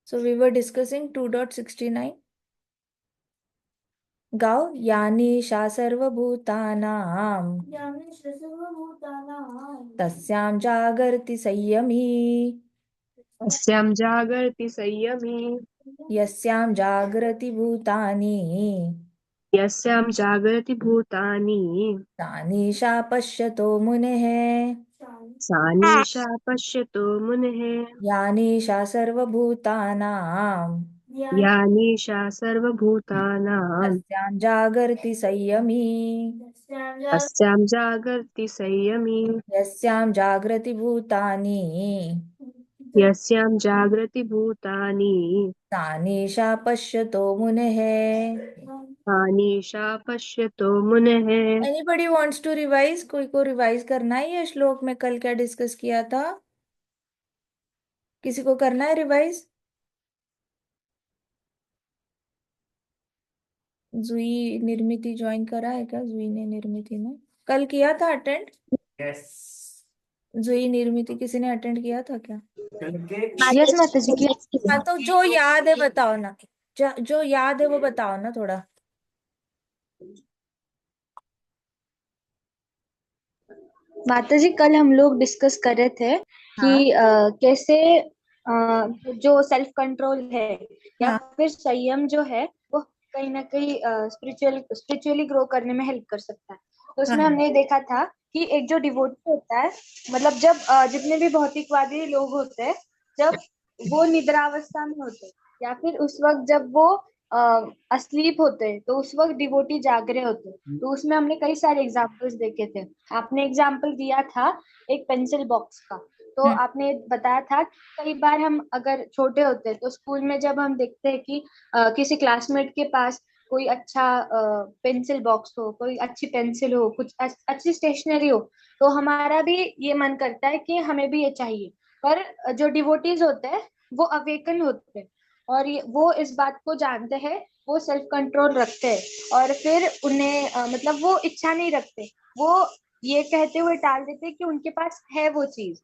So we were discussing 2.69. गाओ यानीशा सर्वभूतानां तस्यां जागर्ति संयमी अस्यां जागर्ति संयमी यस्यां जागृति भूतानि यस्यां जागर्ति भूतानि तानीशा पश्यतो मुनेः सा निशा पश्यतो मुनेः। यानीशा सर्वभूतानां या निशा सर्वभूतानां तस्यां जागर्ति संयमी अस्यां जागर्ति संयमी यस्यां जागृति भूतानि यस्यां जागृति भूतानि तानीशा पश्यतो मुनेः। सा निशा पश्यतो मुनेः। Anybody wants to revise? कोई को रिवाइज करना है ये श्लोक में कल क्या डिस्कस किया था? किसी को करना है रिवाइज? जुई निर्मिति ज्वाइन करा है क्या? जुई ने निर्मिति ने कल किया था अटेंड? यस। जुई निर्मिति किसी ने अटेंड किया था क्या? यस माता जी की। हाँ तो जो याद है बताओ ना। जो याद है वो बताओ ना थोड़ा। माता जी कल हम लोग डिस्कस कर रहे थे हाँ कि कैसे जो सेल्फ कंट्रोल है या हाँ फिर संयम जो है वो कहीं ना कहीं स्पिरिचुअली ग्रो करने में हेल्प कर सकता है। तो हाँ उसमें हमने देखा था कि एक जो डिवोटी होता है, मतलब जब जितने भी भौतिकवादी लोग होते हैं, जब वो निद्रावस्था में होते हैं या फिर उस वक्त जब वो अस्लीप होते हैं, तो उस वक्त डिवोटी जाग रहे होते हैं। तो उसमें हमने कई सारे एग्जाम्पल्स देखे थे। आपने एग्जाम्पल दिया था एक पेंसिल बॉक्स का। तो हम्म, आपने बताया था कि कई बार हम अगर छोटे होते हैं तो स्कूल में जब हम देखते हैं कि किसी क्लासमेट के पास कोई अच्छा पेंसिल बॉक्स हो, कोई अच्छी पेंसिल हो, कुछ अच्छी स्टेशनरी हो, तो हमारा भी ये मन करता है कि हमें भी ये चाहिए। पर जो डिवोटीज होते हैं वो अवेकन होते हैं और वो इस बात को जानते हैं, वो सेल्फ कंट्रोल रखते हैं और फिर उन्हें मतलब वो इच्छा नहीं रखते, वो ये कहते हुए टाल देते कि उनके पास है वो चीज,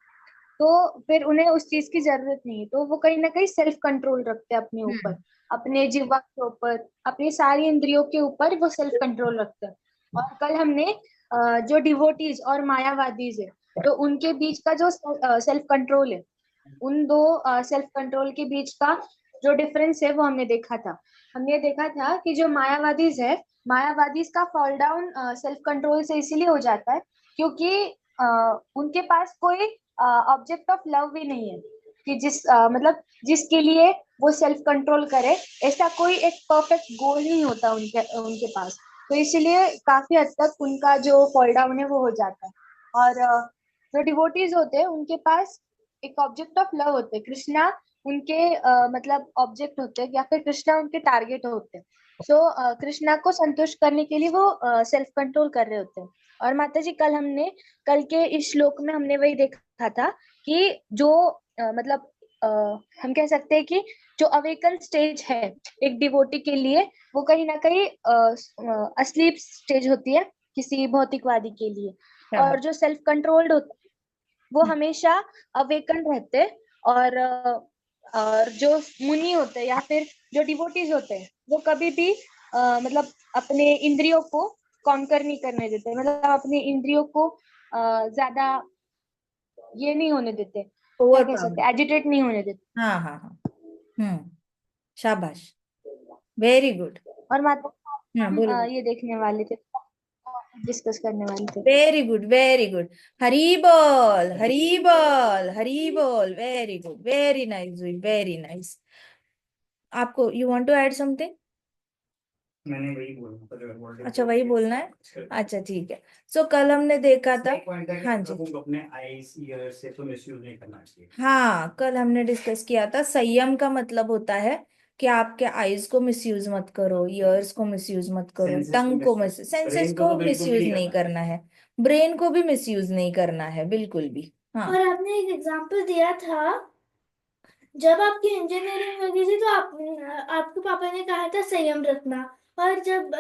तो फिर उन्हें उस चीज की जरूरत नहीं है। तो वो कहीं ना कहीं सेल्फ कंट्रोल रखते हैं अपने ऊपर, हम्म, अपने जीवा के ऊपर, अपनी सारी इंद्रियों के ऊपर वो सेल्फ कंट्रोल रखते हैं। और कल हमने जो डिवोटीज और मायावादीज है, तो उनके बीच का जो सेल्फ कंट्रोल है, उन दो सेल्फ कंट्रोल के बीच का जो डिफरेंस है वो हमने देखा था। हमने देखा था कि जो मायावादीज है, मायावादीज का फॉल डाउन सेल्फ कंट्रोल से इसीलिए हो जाता है क्योंकि उनके पास कोई ऑब्जेक्ट ऑफ लव भी नहीं है कि मतलब जिसके लिए वो सेल्फ कंट्रोल करे। ऐसा कोई एक परफेक्ट गोल नहीं होता उनके उनके पास। तो इसीलिए काफी हद तक उनका जो फॉल डाउन है वो हो जाता है। और जो डिवोटीज होते हैं उनके पास एक ऑब्जेक्ट ऑफ लव होते हैं, कृष्णा उनके मतलब ऑब्जेक्ट होते हैं या फिर कृष्णा उनके टारगेट होते हैं। सो कृष्णा को संतुष्ट करने के लिए वो सेल्फ कंट्रोल कर रहे होते हैं। और माता जी कल के इस श्लोक में हमने वही देखा था कि जो मतलब अ, हम कह सकते हैं कि जो अवेकन स्टेज है एक डिवोटी के लिए, वो कहीं ना कहीं असलीप स्टेज होती है किसी भौतिकवादी के लिए। शाबाश। और जो सेल्फ कंट्रोल्ड होता है वो हम्म, हमेशा अवेकन रहते। और और जो मुनि होते हैं या फिर जो डिवोटीज होते हैं वो कभी भी मतलब अपने इंद्रियों को कॉन्कर नहीं करने देते, मतलब अपने इंद्रियों को ज्यादा ये नहीं होने देते, क्या ओवर कह सकते पावर। हैं, एजिटेट नहीं होने देते। हाँ हाँ हाँ। शाबाश। Very good. और माता हाँ हम बोलो बोलो। ये देखने वाले थे, डिस्कस करने वाले थे। Very good very good. Hari बोल हरी बोल हरी बोल। Very good very nice very nice. आपको you want to add something? मैंने वही बोला था जो बोल अच्छा वही बोलना है। अच्छा ठीक है। सो कल हमने देखा था। पॉइंट है कि हाँ जी। लोगों को अपने आईज ईयर से तो मिसयूज नहीं करना चाहिए। हाँ कल हमने डिस्कस किया था संयम का मतलब होता है कि आपके आईज को मिसयूज मत करो, ईयर्स को मिसयूज मत करो, टंग को सेंसेस ब्रेन को को तो बिल्कुल भी मिसयूज नहीं नहीं करना करना है, ब्रेन को भी मिसयूज नहीं करना है बिल्कुल भी। हाँ और आपने एक एग्जांपल दिया था, जब आपकी इंजीनियरिंग लगी थी तो आपके पापा ने कहा था संयम रखना, और जब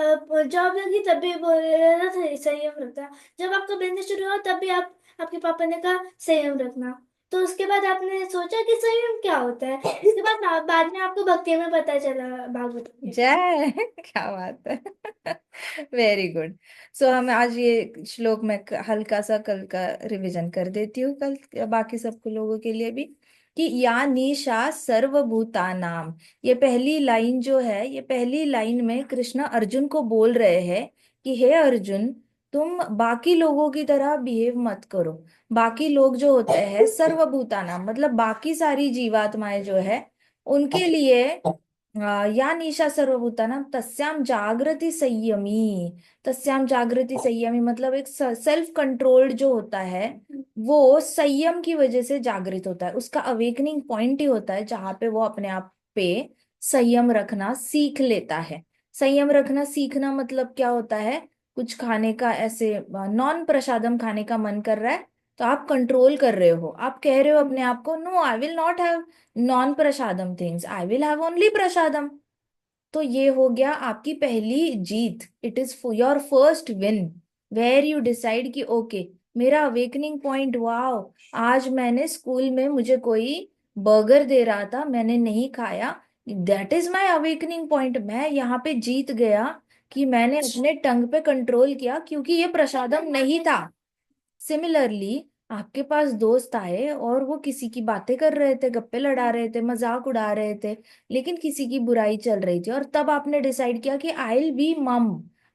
जॉब लगी तब भी बोल रहा था संयम रखना, जब आपका बिजनेस शुरू हुआ तब भी आप आपके पापा ने कहा संयम रखना। तो उसके बाद आपने सोचा कि संयम क्या होता है। इसके बाद में आपको भक्ति में पता चला भागवत में। जय क्या बात है वेरी गुड। सो हम आज ये श्लोक में हल्का सा कल का रिवीजन कर देती हूँ, कल बाकी सबको लोगों के लिए भी, कि या निशा सर्वभूतानाम। ये पहली लाइन जो है, ये पहली लाइन में कृष्ण अर्जुन को बोल रहे हैं कि हे अर्जुन, तुम बाकी लोगों की तरह बिहेव मत करो। बाकी लोग जो होते हैं सर्वभूतानाम, मतलब बाकी सारी जीवात्माएं जो है उनके लिए या निशा सर्वभूतानां तस्याम जागृति संयमी। तस्याम जागृति संयमी मतलब एक सेल्फ कंट्रोल्ड जो होता है वो संयम की वजह से जागृत होता है। उसका अवेकनिंग पॉइंट ही होता है जहां पे वो अपने आप पे संयम रखना सीख लेता है। संयम रखना सीखना मतलब क्या होता है, कुछ खाने का ऐसे नॉन प्रसादम खाने का मन कर रहा है तो आप कंट्रोल कर रहे हो, आप कह रहे हो अपने आप को no I will not have non prasadam things, I will have only prasadam. तो ये हो गया आपकी पहली जीत। It is your first win where you decide कि ओके मेरा अवेकनिंग पॉइंट, वाओ आज मैंने स्कूल में मुझे कोई बर्गर दे रहा था, मैंने नहीं खाया, that is my awakening point. मैं यहाँ पे जीत गया कि मैंने अपने टंग पे कंट्रोल किया क्योंकि ये प्रसादम नहीं था। सिमिलरली आपके पास दोस्त आए और वो किसी की बातें कर रहे थे, गप्पे लड़ा रहे थे, मजाक उड़ा रहे थे, लेकिन किसी की बुराई चल रही थी, और तब आपने डिसाइड किया कि आई विल बी मम,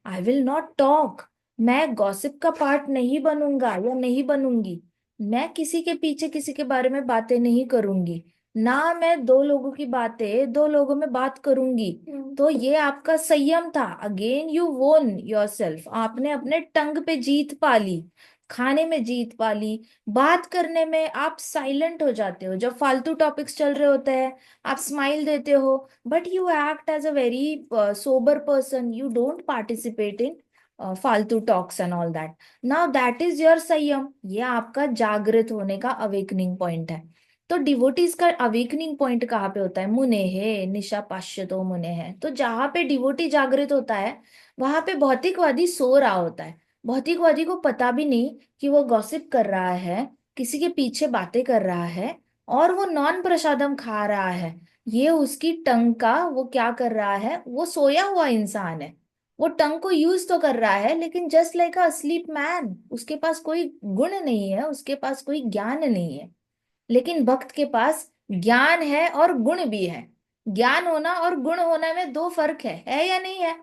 आई विल नॉट टॉक, मैं गॉसिप का पार्ट नहीं बनूंगा या नहीं बनूंगी, मैं किसी के पीछे किसी के बारे में बातें नहीं करूंगी, ना मैं दो लोगों की बातें दो लोगों में बात करूंगी। तो ये आपका संयम था। अगेन यू वोन योरसेल्फ, आपने अपने टंग पे जीत पा ली, खाने में जीत पा ली। बात करने में आप साइलेंट हो जाते हो, जब फालतू टॉपिक्स चल रहे होते हैं आप स्माइल देते हो, but you act as a very sober person, you don't participate in फालतू talks and all that. Now that is your संयम, ये आपका जागृत होने का अवेकनिंग पॉइंट है। तो डिवोटीज का अवेकनिंग पॉइंट कहाँ पे होता है, मुने है निशा पाश्यतो मुने है। तो जहां पे डिवोटी जागृत होता है वहां पे भौतिकवादी सो रहा होता है। भौतिकवादी को पता भी नहीं कि वो गॉसिप कर रहा है, किसी के पीछे बातें कर रहा है, और वो नॉन प्रसादम खा रहा है। ये उसकी टंग का वो क्या कर रहा है, वो सोया हुआ इंसान है, वो टंग को यूज तो कर रहा है लेकिन just like a slip man, उसके पास कोई गुण नहीं है, उसके पास कोई ज्ञान नहीं है। लेकिन भक्त के पास ज्ञान है और गुण भी है। ज्ञान होना और गुण होना में दो फर्क है या नहीं है?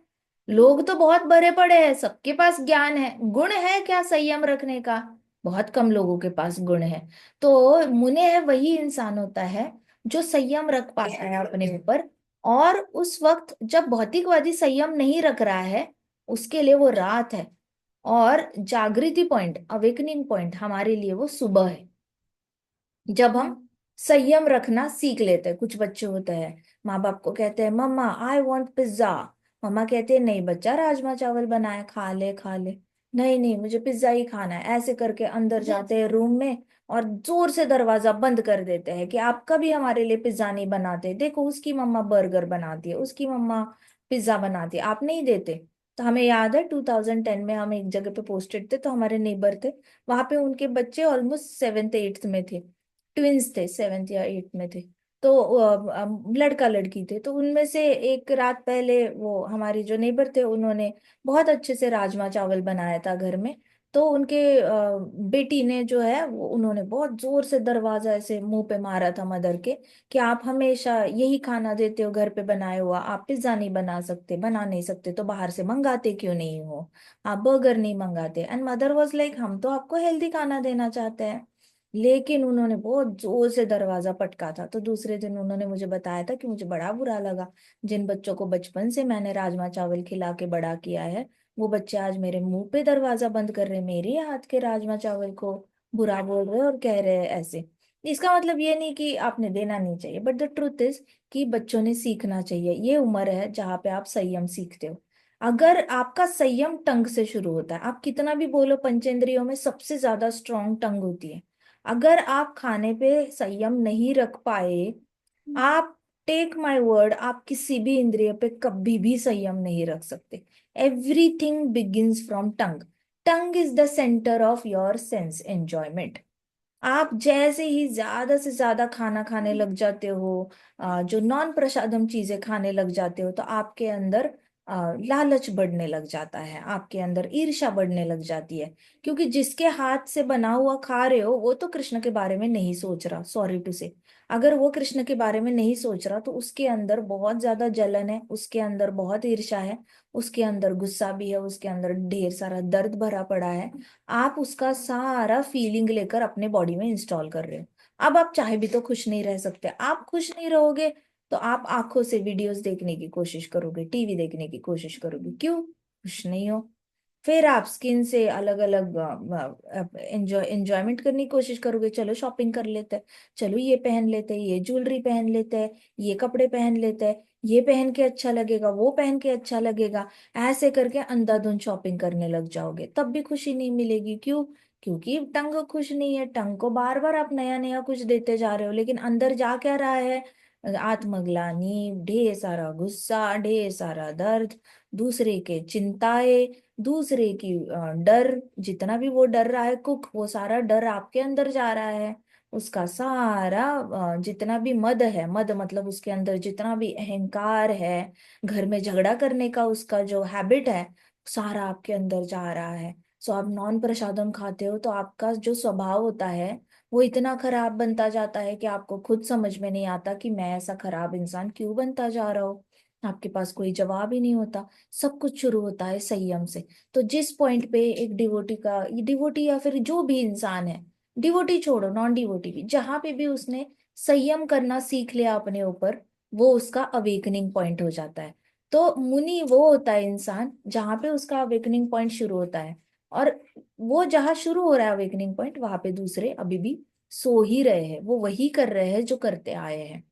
लोग तो बहुत बड़े पड़े हैं, सबके पास ज्ञान है, गुण है क्या संयम रखने का? बहुत कम लोगों के पास गुण है। तो मुने है वही इंसान होता है जो संयम रख पाता है अपने ऊपर, और उस वक्त जब भौतिकवादी संयम नहीं रख रहा है उसके लिए वो रात है, और जागृति पॉइंट अवेकनिंग पॉइंट हमारे लिए वो सुबह है, जब हम संयम रखना सीख लेते हैं। कुछ बच्चे होते हैं माँ बाप को कहते हैं मम्मा आई वांट पिज्जा, मम्मा कहते हैं नहीं बच्चा राजमा चावल बनाए खा ले खा ले, नहीं नहीं मुझे पिज्जा ही खाना है, ऐसे करके अंदर जाते हैं रूम में और जोर से दरवाजा बंद कर देते हैं कि आप कभी हमारे लिए पिज्जा नहीं बनाते, देखो उसकी मम्मा बर्गर बनाती है, उसकी मम्मा पिज्जा बनाती है, आप नहीं देते। तो हमें याद है 2010 में हम एक जगह पे पोस्टेड थे, तो हमारे नेबर थे, वहां पे उनके बच्चे ऑलमोस्ट 7th 8th में थे, ट्विंस थे, 7th या 8th में थे। तो लड़का लड़की थे, तो उनमें से एक रात पहले वो हमारे जो नेबर थे उन्होंने बहुत अच्छे से राजमा चावल बनाया था घर में। तो उनके बेटी ने जो है वो उन्होंने बहुत जोर से दरवाजा ऐसे मुंह पे मारा था मदर के कि आप हमेशा यही खाना देते हो घर पे बनाया हुआ, आप पिज्जा नहीं बना सकते, बना नहीं सकते तो बाहर से मंगाते क्यों नहीं हो, आप बर्गर नहीं मंगाते। एंड मदर वाज लाइक हम तो आपको हेल्दी खाना देना चाहते हैं, लेकिन उन्होंने बहुत जोर से दरवाजा पटका था। तो दूसरे दिन उन्होंने मुझे बताया था कि मुझे बड़ा बुरा लगा, जिन बच्चों को बचपन से मैंने राजमा चावल खिला के बड़ा किया है वो बच्चे आज मेरे मुंह पे दरवाजा बंद कर रहे हैं, मेरे हाथ के राजमा चावल को बुरा बोल रहे हैं और कह रहे हैं ऐसे। इसका मतलब ये नहीं कि आपने देना नहीं चाहिए, बट द ट्रुथ इज कि बच्चों ने सीखना चाहिए। ये उम्र है जहाँ पे आप संयम सीखते हो। अगर आपका संयम टंग से शुरू होता है, आप कितना भी बोलो पंचेंद्रियों में सबसे ज्यादा स्ट्रॉन्ग टंग होती है, अगर आप खाने पे संयम नहीं रख पाए, आप टेक माय वर्ड आप किसी भी इंद्रिय पे कभी भी संयम नहीं रख सकते। Everything begins from tongue, tongue is the centre of your sense enjoyment. आप जैसे ही ज्यादा से ज्यादा खाना खाने लग जाते हो, जो नॉन प्रसादम चीजें खाने लग जाते हो, तो आपके अंदर लालच बढ़ने लग जाता है, आपके अंदर ईर्ष्या बढ़ने लग जाती है। क्योंकि जिसके हाथ से बना हुआ खा रहे हो वो तो कृष्ण के बारे में नहीं सोच रहा, सॉरी टू से। अगर वो कृष्ण के बारे में नहीं सोच रहा तो उसके अंदर बहुत ज्यादा जलन है, उसके अंदर बहुत ईर्ष्या है, उसके अंदर गुस्सा भी है, उसके अंदर ढेर सारा दर्द भरा पड़ा है। आप उसका सारा फीलिंग लेकर अपने बॉडी में इंस्टॉल कर रहे हो। अब आप चाहे भी तो खुश नहीं रह सकते। आप खुश नहीं रहोगे तो आप आंखों से वीडियोस देखने की कोशिश करोगे, टीवी देखने की कोशिश करोगे, क्यों? खुश नहीं हो। फिर आप स्किन से अलग अलग एंजॉयमेंट करने की कोशिश करोगे, चलो शॉपिंग कर लेते हैं, चलो ये पहन लेते हैं, ये ज्वेलरी पहन लेते हैं, ये कपड़े पहन लेते हैं, ये पहन के अच्छा लगेगा, वो पहन के अच्छा लगेगा। ऐसे करके अंधाधुंध शॉपिंग करने लग जाओगे, तब भी खुशी नहीं मिलेगी, क्यों? क्योंकि टंग खुश नहीं है। टंग को बार बार आप नया नया कुछ देते जा रहे हो, लेकिन अंदर जा क्या रहा है? आत्मग्लानि, ढेर सारा गुस्सा, ढेर सारा दर्द, दूसरे के चिंताएं, दूसरे की डर। जितना भी वो डर रहा है कुक, वो सारा डर आपके अंदर जा रहा है। उसका सारा जितना भी मद है, मद मतलब उसके अंदर जितना भी अहंकार है, घर में झगड़ा करने का उसका जो हैबिट है, सारा आपके अंदर जा रहा है। सो आप नॉन प्रसादम खाते हो तो आपका जो स्वभाव होता है वो इतना खराब बनता जाता है कि आपको खुद समझ में नहीं आता कि मैं ऐसा खराब इंसान क्यों बनता जा रहा हूँ। आपके पास कोई जवाब ही नहीं होता। सब कुछ शुरू होता है संयम से। तो जिस पॉइंट पे एक डिवोटी या फिर जो भी इंसान है, डिवोटी छोड़ो, नॉन डिवोटी भी, जहां पे भी उसने संयम करना सीख लिया अपने ऊपर, वो उसका अवेकनिंग पॉइंट हो जाता है। तो मुनि वो होता है इंसान जहां पे उसका अवेकनिंग पॉइंट शुरू होता है। और वो जहां शुरू हो रहा है अवेकनिंग पॉइंट, वहां पे दूसरे अभी भी सो ही रहे हैं, वो वही कर रहे हैं जो करते आए हैं।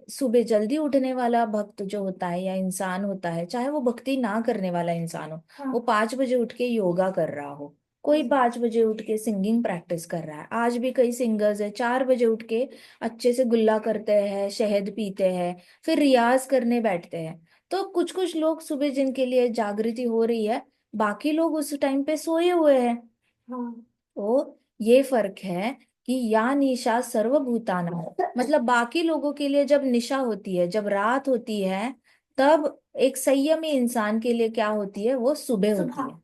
सुबह जल्दी उठने वाला भक्त जो होता है या इंसान होता है, चाहे वो भक्ति ना करने वाला इंसान हो, हाँ। वो 5 बजे उठ के योगा कर रहा हो, कोई 5 बजे उठ के सिंगिंग प्रैक्टिस कर रहा है। आज भी कई सिंगर्स है 4 बजे उठ के अच्छे से गुल्ला करते हैं, शहद पीते हैं, फिर रियाज करने बैठते हैं। तो कुछ कुछ लोग सुबह जिनके लिए जागृति हो रही है, बाकी लोग उस टाइम पे सोए हुए हैं। हाँ। तो ये फर्क है कि या निशा सर्वभूताना, मतलब बाकी लोगों के लिए जब निशा होती है, जब रात होती है, तब एक संयमी इंसान के लिए क्या होती है? वो सुबह होती है।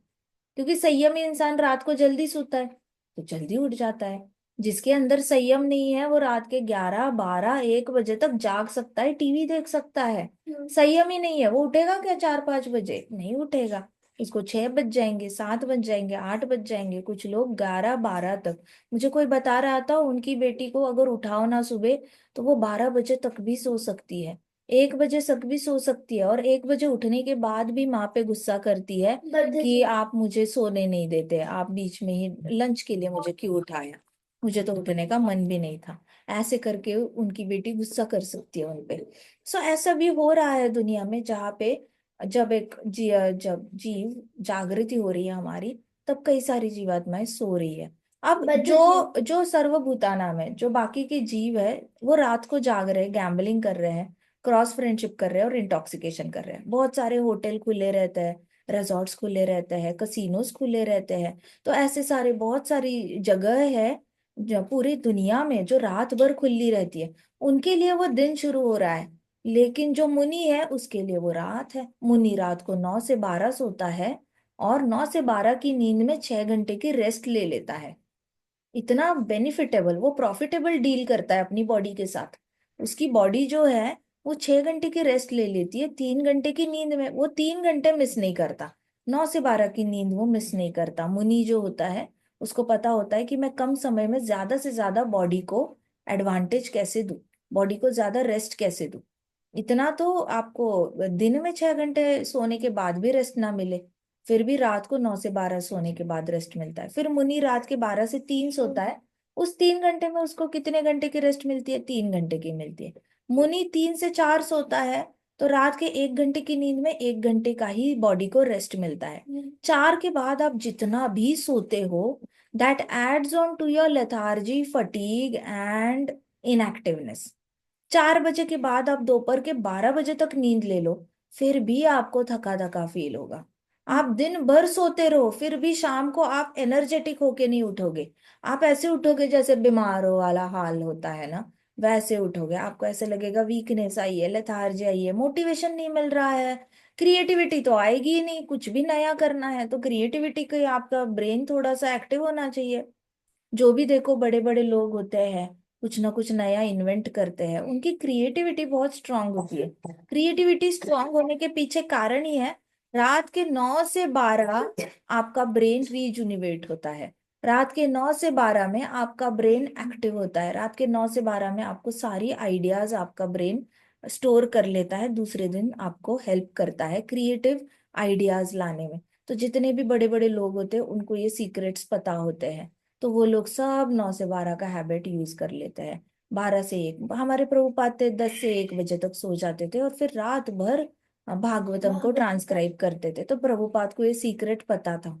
क्योंकि संयमी इंसान रात को जल्दी सोता है तो जल्दी उठ जाता है। जिसके अंदर संयम नहीं है वो रात के 11 12 1 बजे तक जाग सकता है, टीवी देख सकता है। संयम ही नहीं है, वो उठेगा क्या 4 5 बजे? नहीं उठेगा। उसको 6 बज जाएंगे, 7 बज जाएंगे, 8 बज जाएंगे, कुछ लोग 11 12 तक। मुझे कोई बता रहा था उनकी बेटी को अगर उठाओ ना सुबह तो वो 12 बजे तक भी सो सकती है, 1 बजे तक भी सो सकती है, और 1 बजे उठने के बाद भी माँ पे गुस्सा करती है कि आप मुझे सोने नहीं देते, आप बीच में ही लंच के लिए मुझे क्यों उठाया, मुझे तो उठने का मन भी नहीं था। ऐसे करके उनकी बेटी गुस्सा कर सकती है उनपे। सो ऐसा भी हो रहा है दुनिया में, जहाँ पे जब जीव जागृति हो रही है हमारी, तब कई सारी जीवात्माएं सो रही है। अब बद्ध जो जो सर्वभूताना में जो बाकी के जीव है, वो रात को जाग रहे हैं, गैम्बलिंग कर रहे हैं, क्रॉस फ्रेंडशिप कर रहे हैं और इंटॉक्सिकेशन कर रहे हैं। बहुत सारे होटल खुले रहते हैं, रिजॉर्ट्स खुले रहते हैं, कसिनोज खुले रहते हैं। तो ऐसे सारे बहुत सारी जगह है जो पूरी दुनिया में जो रात भर खुली रहती है, उनके लिए वो दिन शुरू हो रहा है। लेकिन जो मुनि है उसके लिए वो रात है। मुनि रात को 9 से 12 सोता है और 9 से 12 की नींद में 6 घंटे की रेस्ट ले लेता है। इतना बेनिफिटेबल, वो प्रॉफिटेबल डील करता है अपनी बॉडी के साथ। उसकी बॉडी जो है वो 6 घंटे की रेस्ट ले लेती है 3 घंटे की नींद में, वो 3 घंटे मिस नहीं करता। 9 से 12 की नींद वो मिस नहीं करता। मुनि जो होता है उसको पता होता है कि मैं कम समय में ज्यादा से ज्यादा बॉडी को एडवांटेज कैसे दूं, बॉडी को ज्यादा रेस्ट कैसे दूं। इतना तो आपको दिन में 6 घंटे सोने के बाद भी रेस्ट ना मिले, फिर भी रात को 9 से 12 सोने के बाद रेस्ट मिलता है। फिर मुनि रात के 12 से 3 सोता है, उस 3 घंटे में उसको कितने घंटे की रेस्ट मिलती है? 3 घंटे की मिलती है। मुनि 3 से 4 सोता है तो रात के 1 घंटे की नींद में 1 घंटे का ही बॉडी को रेस्ट मिलता है। 4 के बाद आप जितना भी सोते हो, that adds on to your lethargy, fatigue and inactiveness. 4 बजे के बाद आप दोपहर के 12 बजे तक नींद ले लो, फिर भी आपको थका थका फील होगा। आप दिन भर सोते रहो फिर भी शाम को आप एनर्जेटिक होके नहीं उठोगे। आप ऐसे उठोगे जैसे बीमारों वाला हाल होता है ना, वैसे उठोगे। आपको ऐसे लगेगा वीकनेस आई है, लेथार्जी आई है, मोटिवेशन नहीं मिल रहा है। क्रिएटिविटी तो आएगी ही नहीं, कुछ भी नया करना है तो क्रिएटिविटी के आपका ब्रेन थोड़ा सा एक्टिव होना चाहिए। जो भी देखो बड़े बड़े लोग होते हैं, कुछ ना कुछ नया इन्वेंट करते हैं, उनकी क्रिएटिविटी बहुत स्ट्रांग होती है। क्रिएटिविटी स्ट्रांग होने के पीछे कारण ही है, रात के 9 से 12 आपका ब्रेन रीजुनिवेट होता है। रात के 9 से 12 में आपका ब्रेन एक्टिव होता है। रात के 9 से 12 में आपको सारी आइडियाज आपका ब्रेन स्टोर कर लेता है, दूसरे दिन आपको हेल्प करता है क्रिएटिव आइडियाज लाने में। तो जितने भी बड़े बड़े लोग होते हैं उनको ये सीक्रेट्स पता होते हैं, तो वो लोग सब 9 से 12 का हैबिट यूज कर लेते हैं। 12 से 1 हमारे प्रभुपाद थे, 10 से 1 बजे तक सो जाते थे और फिर रात भर भागवतम को ट्रांसक्राइब करते थे। तो प्रभुपाद को ये सीक्रेट पता था।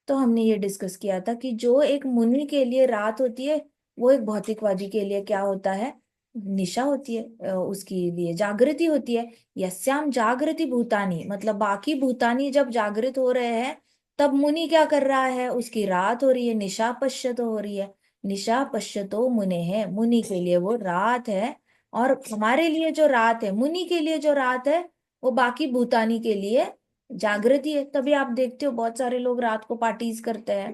तो हमने ये डिस्कस किया था कि जो एक मुनि के लिए रात होती है, वो एक भौतिकवादी के लिए क्या होता है, निशा होती है, उसके लिए जागृति होती है। यस्याम जागृति भूतानी, मतलब बाकी भूतानी जब जागृत हो रहे हैं तब मुनि क्या कर रहा है, उसकी रात हो रही है, निशा पश्यतो हो रही है। निशा पश्यतो मुने है, मुनि के लिए वो रात है। और हमारे लिए जो रात है, मुनि के लिए जो रात है, वो बाकी भूतानी के लिए जागृति है। तभी आप देखते हो बहुत सारे लोग रात को पार्टीज करते हैं।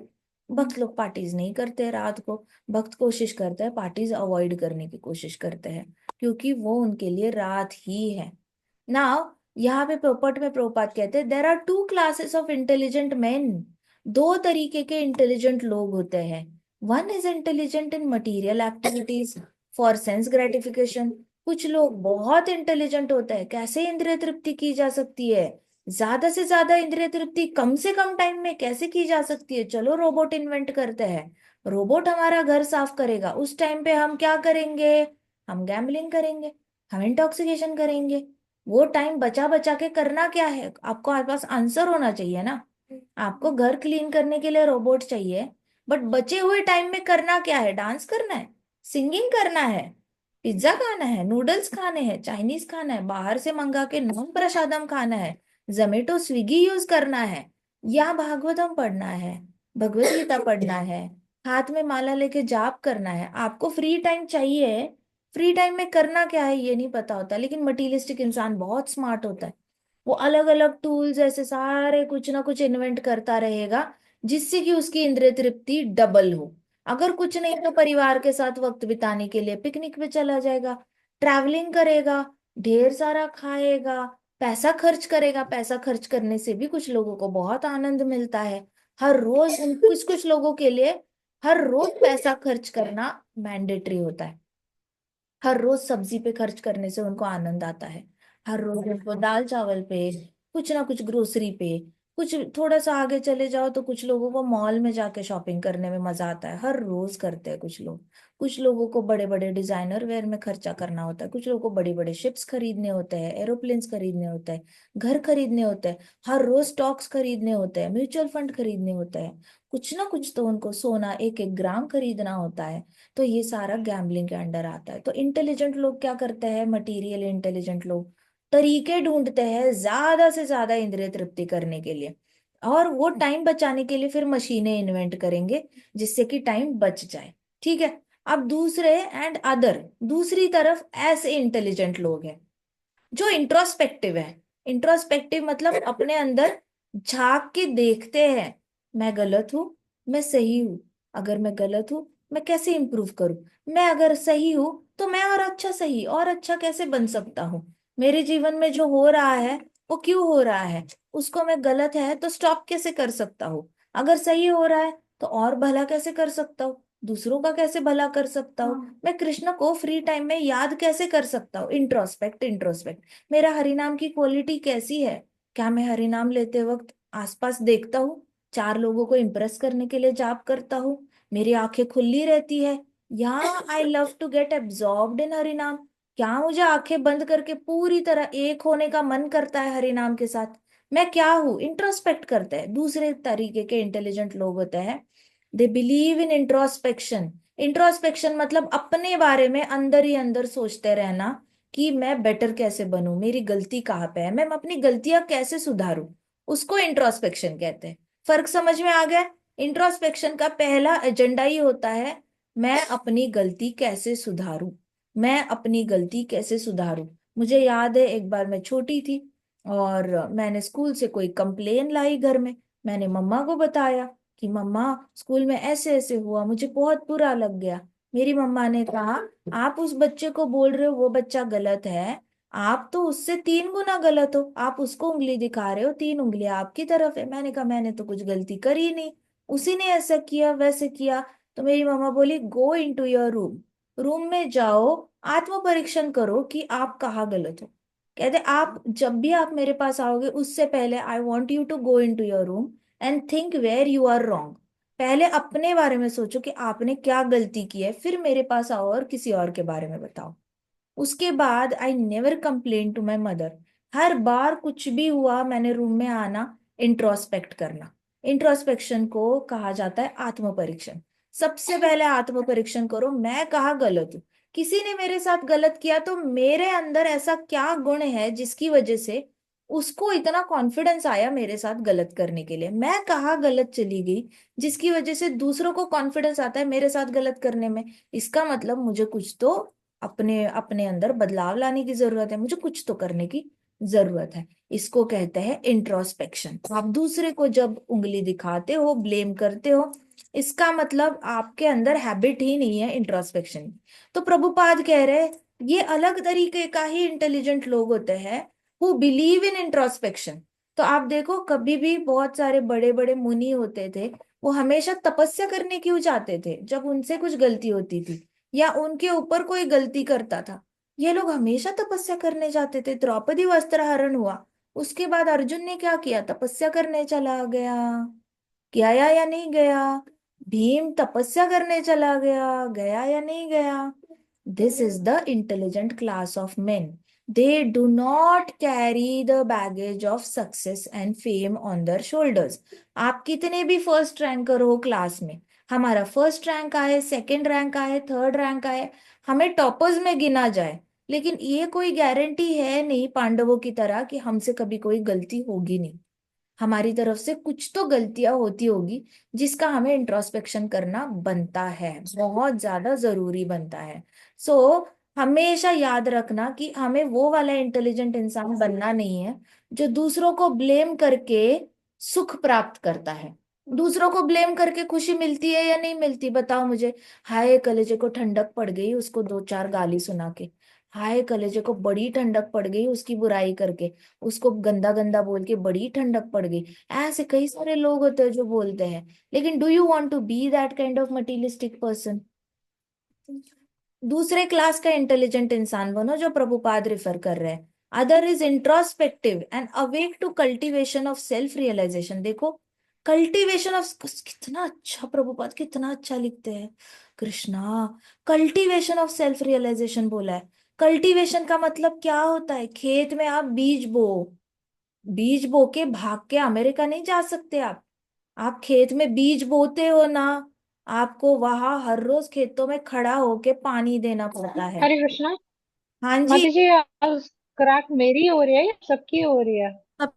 भक्त लोग पार्टीज नहीं करते हैं रात को। भक्त कोशिश करते हैं पार्टीज अवॉइड करने की कोशिश करते हैं, क्योंकि वो उनके लिए रात ही है। नाउ यहाँ पे पोपट में प्रभुपाद कहते हैं there are 2 classes of intelligent man. 2 तरीके के इंटेलिजेंट लोग होते हैं। One is intelligent in material activities for sense gratification. कुछ लोग बहुत इंटेलिजेंट होते हैं, कैसे इंद्रिय तृप्ति की जा सकती है, ज्यादा से ज्यादा इंद्रिय तृप्ति कम से कम टाइम में कैसे की जा सकती है, चलो रोबोट इन्वेंट करते हैं। रोबोट हमारा घर साफ करेगा, उस टाइम पे हम क्या करेंगे, हम गैम्बलिंग करेंगे, हम इंटॉक्सिकेशन करेंगे। वो टाइम बचा बचा के करना क्या है, आपको आपके पास आंसर होना चाहिए ना। आपको घर क्लीन करने के लिए रोबोट चाहिए, बट बचे हुए टाइम में करना क्या है, डांस करना है, सिंगिंग करना है, पिज्जा खाना है, नूडल्स खाने हैं, चाइनीज खाना है, बाहर से मंगा के नॉन प्रसादम खाना है, जोमेटो स्विगी यूज करना है, या भागवतम पढ़ना है, भगवत गीता पढ़ना है, हाथ में माला लेके जाप करना है। आपको फ्री टाइम चाहिए, फ्री टाइम में करना क्या है ये नहीं पता होता। लेकिन मटीरियलिस्टिक इंसान बहुत स्मार्ट होता है, वो अलग अलग टूल्स ऐसे सारे कुछ ना कुछ इन्वेंट करता रहेगा, जिससे कि उसकी इंद्रिय तृप्ति डबल हो। अगर कुछ नहीं तो परिवार के साथ वक्त बिताने के लिए पिकनिक पे चला जाएगा, ट्रैवलिंग करेगा, ढेर सारा खाएगा, पैसा खर्च करेगा। पैसा खर्च करने से भी कुछ लोगों को बहुत आनंद मिलता है। हर रोज कुछ कुछ लोगों के लिए हर रोज पैसा खर्च करना मैंडेटरी होता है। हर रोज सब्जी पे खर्च करने से उनको आनंद आता है। हर रोज उनको दाल चावल पे, कुछ ना कुछ ग्रोसरी पे, कुछ थोड़ा सा आगे चले जाओ तो कुछ लोगों को मॉल में जाके शॉपिंग करने में मजा आता है, हर रोज करते हैं कुछ लोग। कुछ लोगों को बड़े बड़े डिजाइनर वेयर में खर्चा करना होता है, कुछ लोगों को बड़े बड़े शिप्स खरीदने होते हैं, एरोप्लेन्स खरीदने होते हैं, घर खरीदने होते हैं, हर रोज स्टॉक्स खरीदने होते हैं, म्यूचुअल फंड खरीदने होते हैं, कुछ ना कुछ तो उनको सोना 1-1 ग्राम खरीदना होता है। तो ये सारा गैम्बलिंग के अंडर आता है। तो इंटेलिजेंट लोग क्या करते हैं, मटीरियल इंटेलिजेंट लोग तरीके ढूंढते हैं ज्यादा से ज्यादा इंद्रिय तृप्ति करने के लिए, और वो टाइम बचाने के लिए फिर मशीनें इन्वेंट करेंगे जिससे कि टाइम बच जाए। ठीक है। अब दूसरे एंड अदर, दूसरी तरफ ऐसे इंटेलिजेंट लोग हैं जो इंट्रोस्पेक्टिव है। इंट्रोस्पेक्टिव मतलब अपने अंदर झांक के देखते हैं, मैं गलत हूं, मैं सही हूं, अगर मैं गलत हूं मैं कैसे इंप्रूव करूं, मैं अगर सही हूं तो मैं और अच्छा सही और अच्छा कैसे बन सकता हूँ, मेरे जीवन में जो हो रहा है वो क्यों हो रहा है, उसको मैं गलत है तो स्टॉप कैसे कर सकता हूँ, अगर सही हो रहा है तो और भला कैसे कर सकता हूँ, दूसरों का कैसे भला कर सकता हूँ, मैं कृष्ण को फ्री टाइम में याद कैसे कर सकता हूँ। इंट्रोस्पेक्ट इंट्रोस्पेक्ट, मेरा हरिनाम की क्वालिटी कैसी है, क्या मैं हरिनाम लेते वक्त आसपास देखता हूँ, 4 लोगों को इम्प्रेस करने के लिए जाप करता हूँ, मेरी आंखें खुली रहती है, या I love to get absorbed in Harinam, क्या मुझे आंखें बंद करके पूरी तरह एक होने का मन करता है हरिनाम के साथ, मैं क्या हूँ। इंट्रोस्पेक्ट करते हैं। दूसरे तरीके के इंटेलिजेंट लोग होते हैं, they believe in introspection. Introspection मतलब अपने बारे में अंदर ही अंदर सोचते रहना कि मैं बेटर कैसे बनूं, मेरी गलती कहाँ पे है, मैं अपनी गलतियां कैसे सुधारूं, उसको इंट्रोस्पेक्शन कहते हैं। फर्क समझ में आ गया? इंट्रोस्पेक्शन का पहला एजेंडा ही होता है मैं अपनी गलती कैसे सुधारूं, मैं अपनी गलती कैसे सुधारूं। मुझे याद है एक बार मैं छोटी थी और मैंने स्कूल से कोई कंप्लेन लाई घर में। मैंने मम्मा को बताया कि मम्मा स्कूल में ऐसे ऐसे हुआ, मुझे बहुत बुरा लग गया। मेरी मम्मा ने कहा आप उस बच्चे को बोल रहे हो वो बच्चा गलत है, आप तो उससे 3 गुना गलत हो, आप उसको उंगली दिखा रहे हो, 3 उंगलियां आपकी तरफ है। मैंने कहा मैंने तो कुछ गलती करी ही नहीं, उसी ने ऐसा किया वैसे किया। तो मेरी मम्मा बोली गो इनटू योर रूम, रूम में जाओ, आत्म परीक्षण करो कि आप कहाँ गलत हो। कहते आप जब भी आप मेरे पास आओगे उससे पहले I want you to go into your room and think where you are wrong. पहले अपने बारे में सोचो कि आपने क्या गलती की है, फिर मेरे पास आओ और किसी और के बारे में बताओ। उसके बाद I never complain to my mother. हर बार कुछ भी हुआ मैंने रूम में आना, इंट्रोस्पेक्ट करना। इंट्रोस्पेक्शन को कहा जाता है आत्म परीक्षण। सबसे पहले आत्म परीक्षण करो मैं कहाँ गलत हूँ। किसी ने मेरे साथ गलत किया तो मेरे अंदर ऐसा क्या गुण है जिसकी वजह से उसको इतना कॉन्फिडेंस आया मेरे साथ गलत करने के लिए, मैं कहाँ गलत चली गई जिसकी वजह से दूसरों को कॉन्फिडेंस आता है मेरे साथ गलत करने में। इसका मतलब मुझे कुछ तो अपने अपने अंदर बदलाव लाने की जरूरत है, मुझे कुछ तो करने की जरूरत है। इसको कहते हैं इंट्रोस्पेक्शन। आप दूसरे को जब उंगली दिखाते हो, ब्लेम करते हो, इसका मतलब आपके अंदर हैबिट ही नहीं है इंट्रोस्पेक्शन की। तो प्रभुपाद कह रहे हैं ये अलग तरीके का ही इंटेलिजेंट लोग होते हैं हु बिलीव इन इंट्रोस्पेक्शन। तो आप देखो कभी भी बहुत सारे बड़े बड़े मुनि होते थे, वो हमेशा तपस्या करने क्यों जाते थे जब उनसे कुछ गलती होती थी या उनके ऊपर कोई गलती करता था। ये लोग हमेशा तपस्या करने जाते थे। द्रौपदी वस्त्रहरण हुआ, उसके बाद अर्जुन ने क्या किया, तपस्या करने चला गया। गया या नहीं गया? भीम तपस्या करने चला गया, गया या नहीं गया? This is the intelligent class of men. They do not carry the baggage of success and fame on their shoulders. आप कितने भी फर्स्ट रैंकर हो क्लास में, हमारा फर्स्ट रैंक आए, सेकंड रैंक आए, थर्ड रैंक आए, हमें टॉपर्स में गिना जाए, लेकिन ये कोई गारंटी है नहीं पांडवों की तरह कि हमसे कभी कोई गलती होगी नहीं। हमारी तरफ से कुछ तो गलतियां होती होगी जिसका हमें इंट्रोस्पेक्शन करना बनता है, बहुत ज्यादा जरूरी बनता है। सो हमेशा याद रखना कि हमें वो वाला इंटेलिजेंट इंसान बनना नहीं है जो दूसरों को ब्लेम करके सुख प्राप्त करता है। दूसरों को ब्लेम करके खुशी मिलती है या नहीं मिलती बताओ मुझे। हाय कलेजे को ठंडक पड़ गई उसको 2 4 गाली सुना के, हाय कलेजे को बड़ी ठंडक पड़ गई उसकी बुराई करके, उसको गंदा गंदा बोल के बड़ी ठंडक पड़ गई। ऐसे कई सारे लोग होते हैं जो बोलते हैं, लेकिन do you want to be that kind of materialistic person? दूसरे क्लास का इंटेलिजेंट इंसान बनो जो प्रभुपाद रिफर कर रहे हैं। Other is introspective and awake to cultivation of self realization. देखो कल्टीवेशन ऑफ, कितना अच्छा प्रभुपाद कितना अच्छा लिखते हैं Krishna. Cultivation of self realization बोला है। कल्टीवेशन का मतलब क्या होता है? खेत में आप बीज बो, बीज बो के भाग के अमेरिका नहीं जा सकते आप खेत में बीज बोते हो ना, आपको वहां हर रोज खेतों में खड़ा होके पानी देना पड़ता है। हरे कृष्णा। हाँ जी। माता जी आज क्रैक मेरी हो रही है या सबकी हो रही है? सब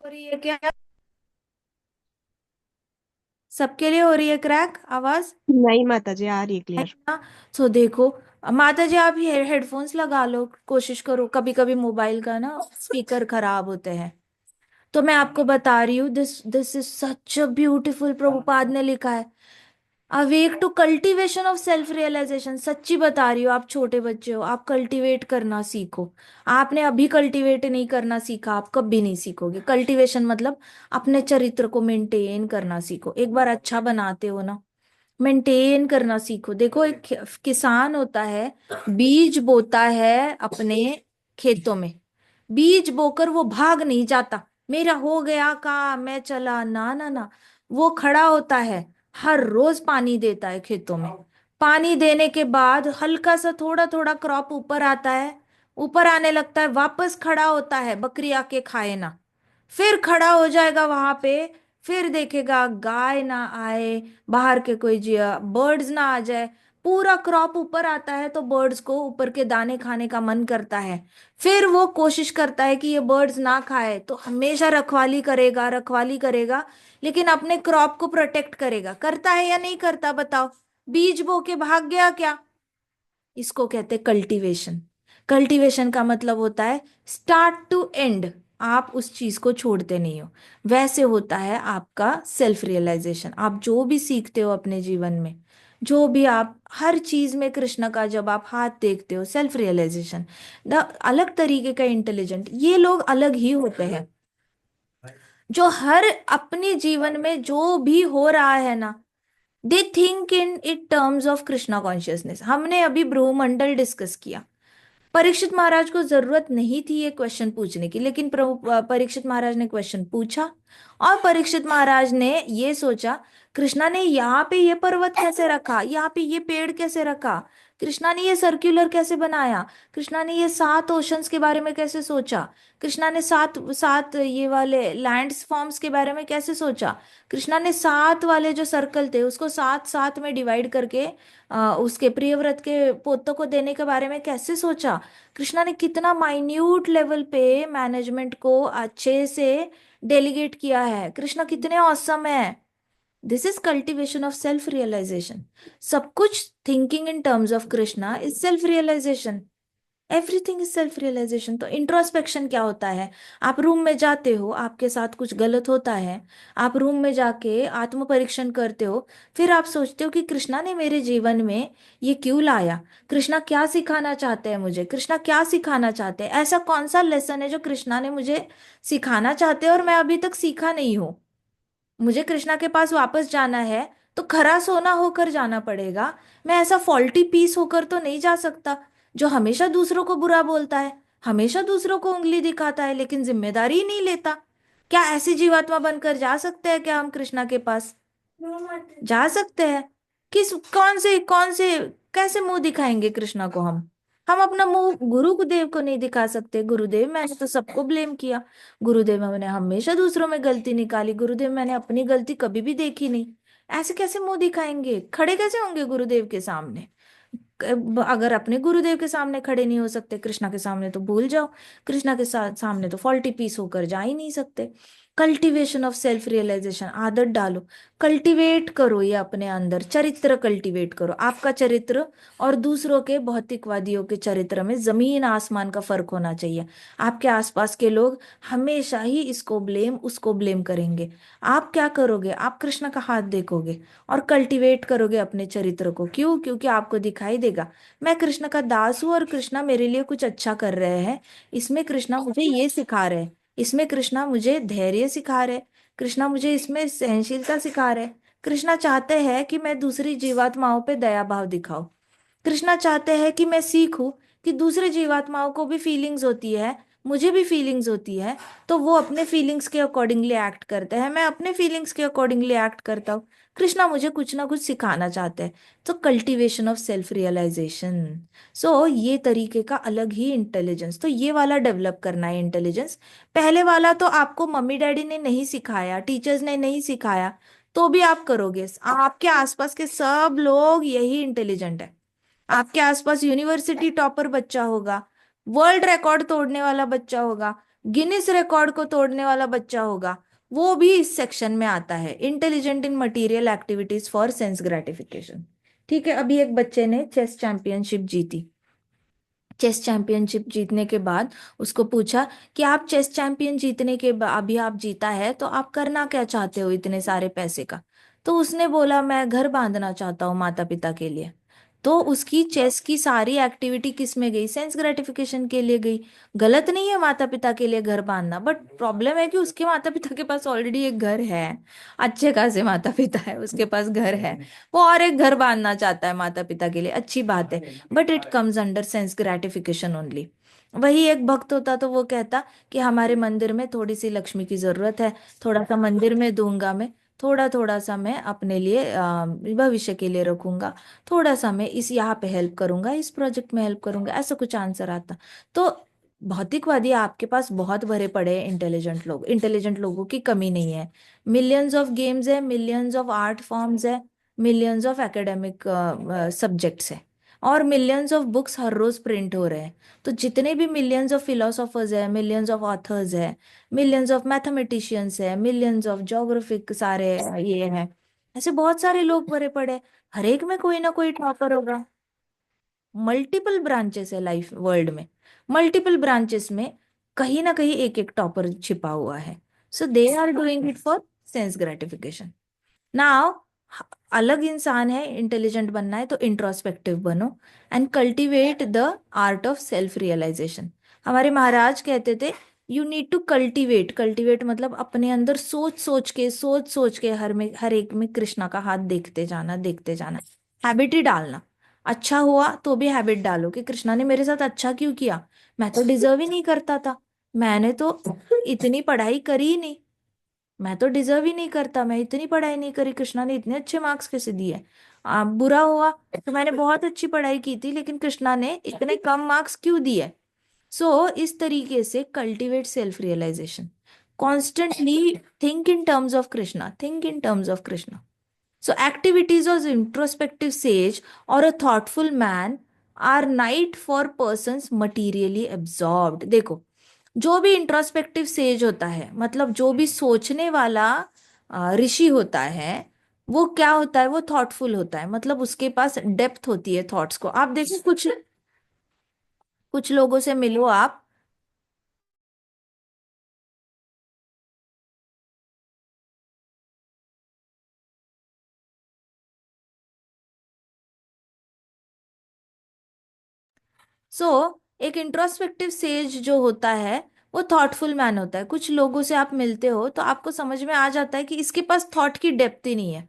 हो रही है क्या? सबके लिए हो रही है क्रैक आवाज? नहीं माता जी, आ रही है है क्लियर। ना? तो देखो माता जी आप हेडफोन्स लगा लो, कोशिश करो, कभी कभी मोबाइल का ना स्पीकर खराब होते हैं। तो मैं आपको बता रही हूँ this this is such a beautiful, Prabhupada ने लिखा है awake to cultivation of self realization. सच्ची बता रही हो, आप छोटे बच्चे हो, आप कल्टीवेट करना सीखो। आपने अभी कल्टीवेट नहीं करना सीखा, आप कभी नहीं सीखोगे। कल्टीवेशन मतलब अपने चरित्र को मेंटेन करना सीखो। एक बार अच्छा बनाते हो ना, मेंटेन करना सीखो। देखो एक किसान होता है, बीज बोता है अपने खेतों में, बीज बोकर वो भाग नहीं जाता मेरा हो गया काम मैं चला, ना ना ना, वो खड़ा होता है, हर रोज पानी देता है खेतों में। पानी देने के बाद हल्का सा थोड़ा थोड़ा क्रॉप ऊपर आता है, ऊपर आने लगता है, वापस खड़ा होता है, बकरी आके खाए ना, फिर खड़ा हो जाएगा वहां पे, फिर देखेगा गाय ना आए, बाहर के कोई बर्ड्स ना आ जाए, पूरा क्रॉप ऊपर आता है तो बर्ड्स को ऊपर के दाने खाने का मन करता है, फिर वो कोशिश करता है कि ये बर्ड्स ना खाए, तो हमेशा रखवाली करेगा, रखवाली करेगा, लेकिन अपने क्रॉप को प्रोटेक्ट करेगा। करता है या नहीं करता, बताओ? बीज बो के भाग गया क्या? इसको कहते हैं कल्टीवेशन। कल्टीवेशन का मतलब होता है स्टार्ट टू एंड, आप उस चीज को छोड़ते नहीं हो। वैसे होता है आपका सेल्फ रियलाइजेशन। आप जो भी सीखते हो अपने जीवन में, जो भी आप हर चीज में कृष्ण का जब आप हाथ देखते हो, सेल्फ रियलाइजेशन। द अलग तरीके का इंटेलिजेंट, ये लोग अलग ही होते हैं, जो हर अपने जीवन में जो भी हो रहा है ना, they think in it terms of Krishna consciousness. हमने अभी ब्रह्मंडल डिस्कस किया। परीक्षित महाराज को जरूरत नहीं थी ये क्वेश्चन पूछने की, लेकिन परीक्षित महाराज ने क्वेश्चन पूछा, और परीक्षित महाराज ने ये सोचा, कृष्णा ने यहाँ पे ये पर्वत कैसे रखा, यहाँ पे ये पेड़ कैसे रखा, कृष्णा ने ये सर्कुलर कैसे बनाया, कृष्णा ने ये 7 ओशंस के बारे में कैसे सोचा, कृष्णा ने 7 ये वाले लैंड्स फॉर्म्स के बारे में कैसे सोचा, कृष्णा ने 7 वाले जो सर्कल थे उसको 7 में डिवाइड करके उसके प्रियव्रत के पोतों को देने के बारे में कैसे सोचा। कृष्णा ने कितना माइन्यूट लेवल पे मैनेजमेंट को अच्छे से डेलीगेट किया है। कृष्णा कितने औसम है। This is cultivation of self realization. सब कुछ thinking in terms of Krishna is self realization. Everything is self realization. तो इंट्रोस्पेक्शन क्या होता है? आप रूम में जाते हो, आपके साथ कुछ गलत होता है, आप रूम में जाके आत्म परीक्षण करते हो, फिर आप सोचते हो कि कृष्णा ने मेरे जीवन में ये क्यों लाया, कृष्णा क्या सिखाना चाहते हैं मुझे, कृष्णा क्या सिखाना चाहते हैं, ऐसा कौन सा लेसन है जो कृष्णा ने मुझे सिखाना चाहते हैं और मैं अभी तक सीखा नहीं हूं। मुझे कृष्णा के पास वापस जाना है तो खरा सोना होकर जाना पड़ेगा। मैं ऐसा फॉल्टी पीस होकर तो नहीं जा सकता जो हमेशा दूसरों को बुरा बोलता है, हमेशा दूसरों को उंगली दिखाता है, लेकिन जिम्मेदारी ही नहीं लेता। क्या ऐसी जीवात्मा बनकर जा सकते हैं क्या हम कृष्णा के पास? जा सकते हैं। किस कौन से कैसे मुंह दिखाएंगे कृष्णा को हम अपना मुंह गुरुदेव को नहीं दिखा सकते। गुरुदेव मैंने तो सबको ब्लेम किया, गुरुदेव मैंने हमेशा दूसरों में गलती निकाली, गुरुदेव मैंने अपनी गलती कभी भी देखी नहीं। ऐसे कैसे मुंह दिखाएंगे, खड़े कैसे होंगे गुरुदेव के सामने? अगर अपने गुरुदेव के सामने खड़े नहीं हो सकते, कृष्णा के सामने तो भूल जाओ। कृष्णा के साथ सामने तो फॉल्टी पीस होकर जा ही नहीं सकते। कल्टीवेशन ऑफ सेल्फ रियलाइजेशन, आदत डालो, कल्टीवेट करो ये अपने अंदर, चरित्र कल्टीवेट करो। आपका चरित्र और दूसरों के भौतिकवादियों के चरित्र में जमीन आसमान का फर्क होना चाहिए। आपके आसपास के लोग हमेशा ही इसको ब्लेम उसको ब्लेम करेंगे। आप क्या करोगे? आप कृष्ण का हाथ देखोगे और कल्टीवेट करोगे अपने चरित्र को। क्यों? क्योंकि आपको दिखाई देगा मैं कृष्ण का दास हूं और कृष्णा मेरे लिए कुछ अच्छा कर रहे हैं। इसमें कृष्णा मुझे ये सिखा रहे हैं, इसमें कृष्णा मुझे धैर्य सिखा रहे, कृष्णा मुझे इसमें सहनशीलता सिखा रहे। कृष्णा चाहते हैं कि मैं दूसरी जीवात्माओं पे दया भाव दिखाऊं। कृष्णा चाहते हैं कि मैं सीखूं कि दूसरे जीवात्माओं को भी फीलिंग्स होती है, मुझे भी फीलिंग्स होती है, तो वो अपने फीलिंग्स के अकॉर्डिंगली एक्ट करते हैं, मैं अपने फीलिंग्स के अकॉर्डिंगली एक्ट करता हूँ। कृष्णा मुझे कुछ ना कुछ सिखाना चाहते हैं। तो कल्टीवेशन ऑफ सेल्फ रियलाइजेशन। सो ये तरीके का अलग ही इंटेलिजेंस, तो ये वाला डेवलप करना है इंटेलिजेंस। पहले वाला तो आपको मम्मी डैडी ने नहीं सिखाया, टीचर्स ने नहीं सिखाया, तो भी आप करोगे। आपके आसपास के सब लोग यही इंटेलिजेंट है। आपके आसपास यूनिवर्सिटी टॉपर बच्चा होगा, वर्ल्ड रिकॉर्ड तोड़ने वाला बच्चा होगा, गिनीज रिकॉर्ड को तोड़ने वाला बच्चा होगा, वो भी इस सेक्शन में आता है, intelligent in material activities for sense gratification. ठीक है, अभी एक बच्चे ने चेस चैंपियनशिप जीती। चेस चैंपियनशिप जीतने के बाद उसको पूछा कि आप चेस चैंपियन जीतने के बाद, अभी आप जीता है तो आप करना क्या चाहते हो इतने सारे पैसे का? तो उसने बोला मैं घर बांधना चाहता हूँ माता पिता के लिए। तो उसकी चेस की सारी एक्टिविटी किस में गई? सेंस ग्रेटिफिकेशन के लिए गई। गलत नहीं है माता पिता के लिए घर बांधना, बट प्रॉब्लम है कि उसके माता पिता के पास ऑलरेडी एक घर है, अच्छे खासे माता पिता है, उसके पास घर है, वो और एक घर बांधना चाहता है माता पिता के लिए, अच्छी बात है, but it comes under sense gratification only. वही एक भक्त होता तो वो कहता कि हमारे मंदिर में थोड़ी सी लक्ष्मी की जरूरत है, थोड़ा सा मंदिर में दूंगा मैं, थोड़ा थोड़ा सा मैं अपने लिए भविष्य के लिए रखूंगा, थोड़ा सा मैं इस यहाँ पे हेल्प करूंगा, इस प्रोजेक्ट में हेल्प करूंगा, ऐसा कुछ आंसर आता। तो भौतिकवादी आपके पास बहुत भरे पड़े हैं इंटेलिजेंट लोग, इंटेलिजेंट लोगों की कमी नहीं है। मिलियंस ऑफ गेम्स है, मिलियंस ऑफ आर्ट फॉर्म्स है, मिलियंस ऑफ एकेडमिक सब्जेक्ट्स हैं, और मिलियंस ऑफ बुक्स हर रोज प्रिंट हो रहे हैं। तो जितने भी मिलियंस ऑफ फिलोसोफर्स हैं, मिलियंस ऑफ ऑथर्स हैं, मिलियंस ऑफ मैथमेटिशियंस हैं, मिलियंस ऑफ जोग्राफिक सारे ये हैं, ऐसे बहुत सारे लोग भरे पड़े हैं। हर एक में कोई ना कोई टॉपर होगा। मल्टीपल ब्रांचेस है लाइफ वर्ल्ड में, मल्टीपल ब्रांचेस में कहीं ना कहीं एक एक टॉपर छिपा हुआ है। So they are doing it for sense gratification. Now अलग इंसान है, इंटेलिजेंट बनना है तो इंट्रोस्पेक्टिव बनो and cultivate the art of self realisation. हमारे महाराज कहते थे you need to cultivate, cultivate मतलब अपने अंदर सोच सोच के हर एक में कृष्णा का हाथ देखते जाना, हैबिट ही डालना। अच्छा हुआ तो भी हैबिट डालो कि कृष्णा ने मेरे साथ अच्छा क्यों किया, मैं तो डिजर्व ही नहीं करता था, मैंने तो इतनी पढ़ाई करी ही नहीं, मैं तो डिजर्व ही नहीं करता, मैं इतनी पढ़ाई नहीं करी, कृष्णा ने इतने अच्छे मार्क्स कैसे दिए। बुरा हुआ तो मैंने बहुत अच्छी पढ़ाई की थी लेकिन कृष्णा ने इतने कम मार्क्स क्यों दिए। सो इस तरीके से cultivate self realization, constantly think in terms of Krishna, think in terms of Krishna. So activities of introspective sage or a thoughtful man are not for persons materially absorbed। देखो, जो भी इंट्रोस्पेक्टिव सेज होता है, मतलब जो भी सोचने वाला ऋषि होता है, वो क्या होता है, वो थॉटफुल होता है, मतलब उसके पास डेप्थ होती है थॉट्स को। आप देखो कुछ कुछ लोगों से मिलो आप, एक इंट्रोस्पेक्टिव सेज जो होता है वो थॉटफुल मैन होता है। कुछ लोगों से आप मिलते हो तो आपको समझ में आ जाता है कि इसके पास थॉट की डेप्थ ही नहीं है,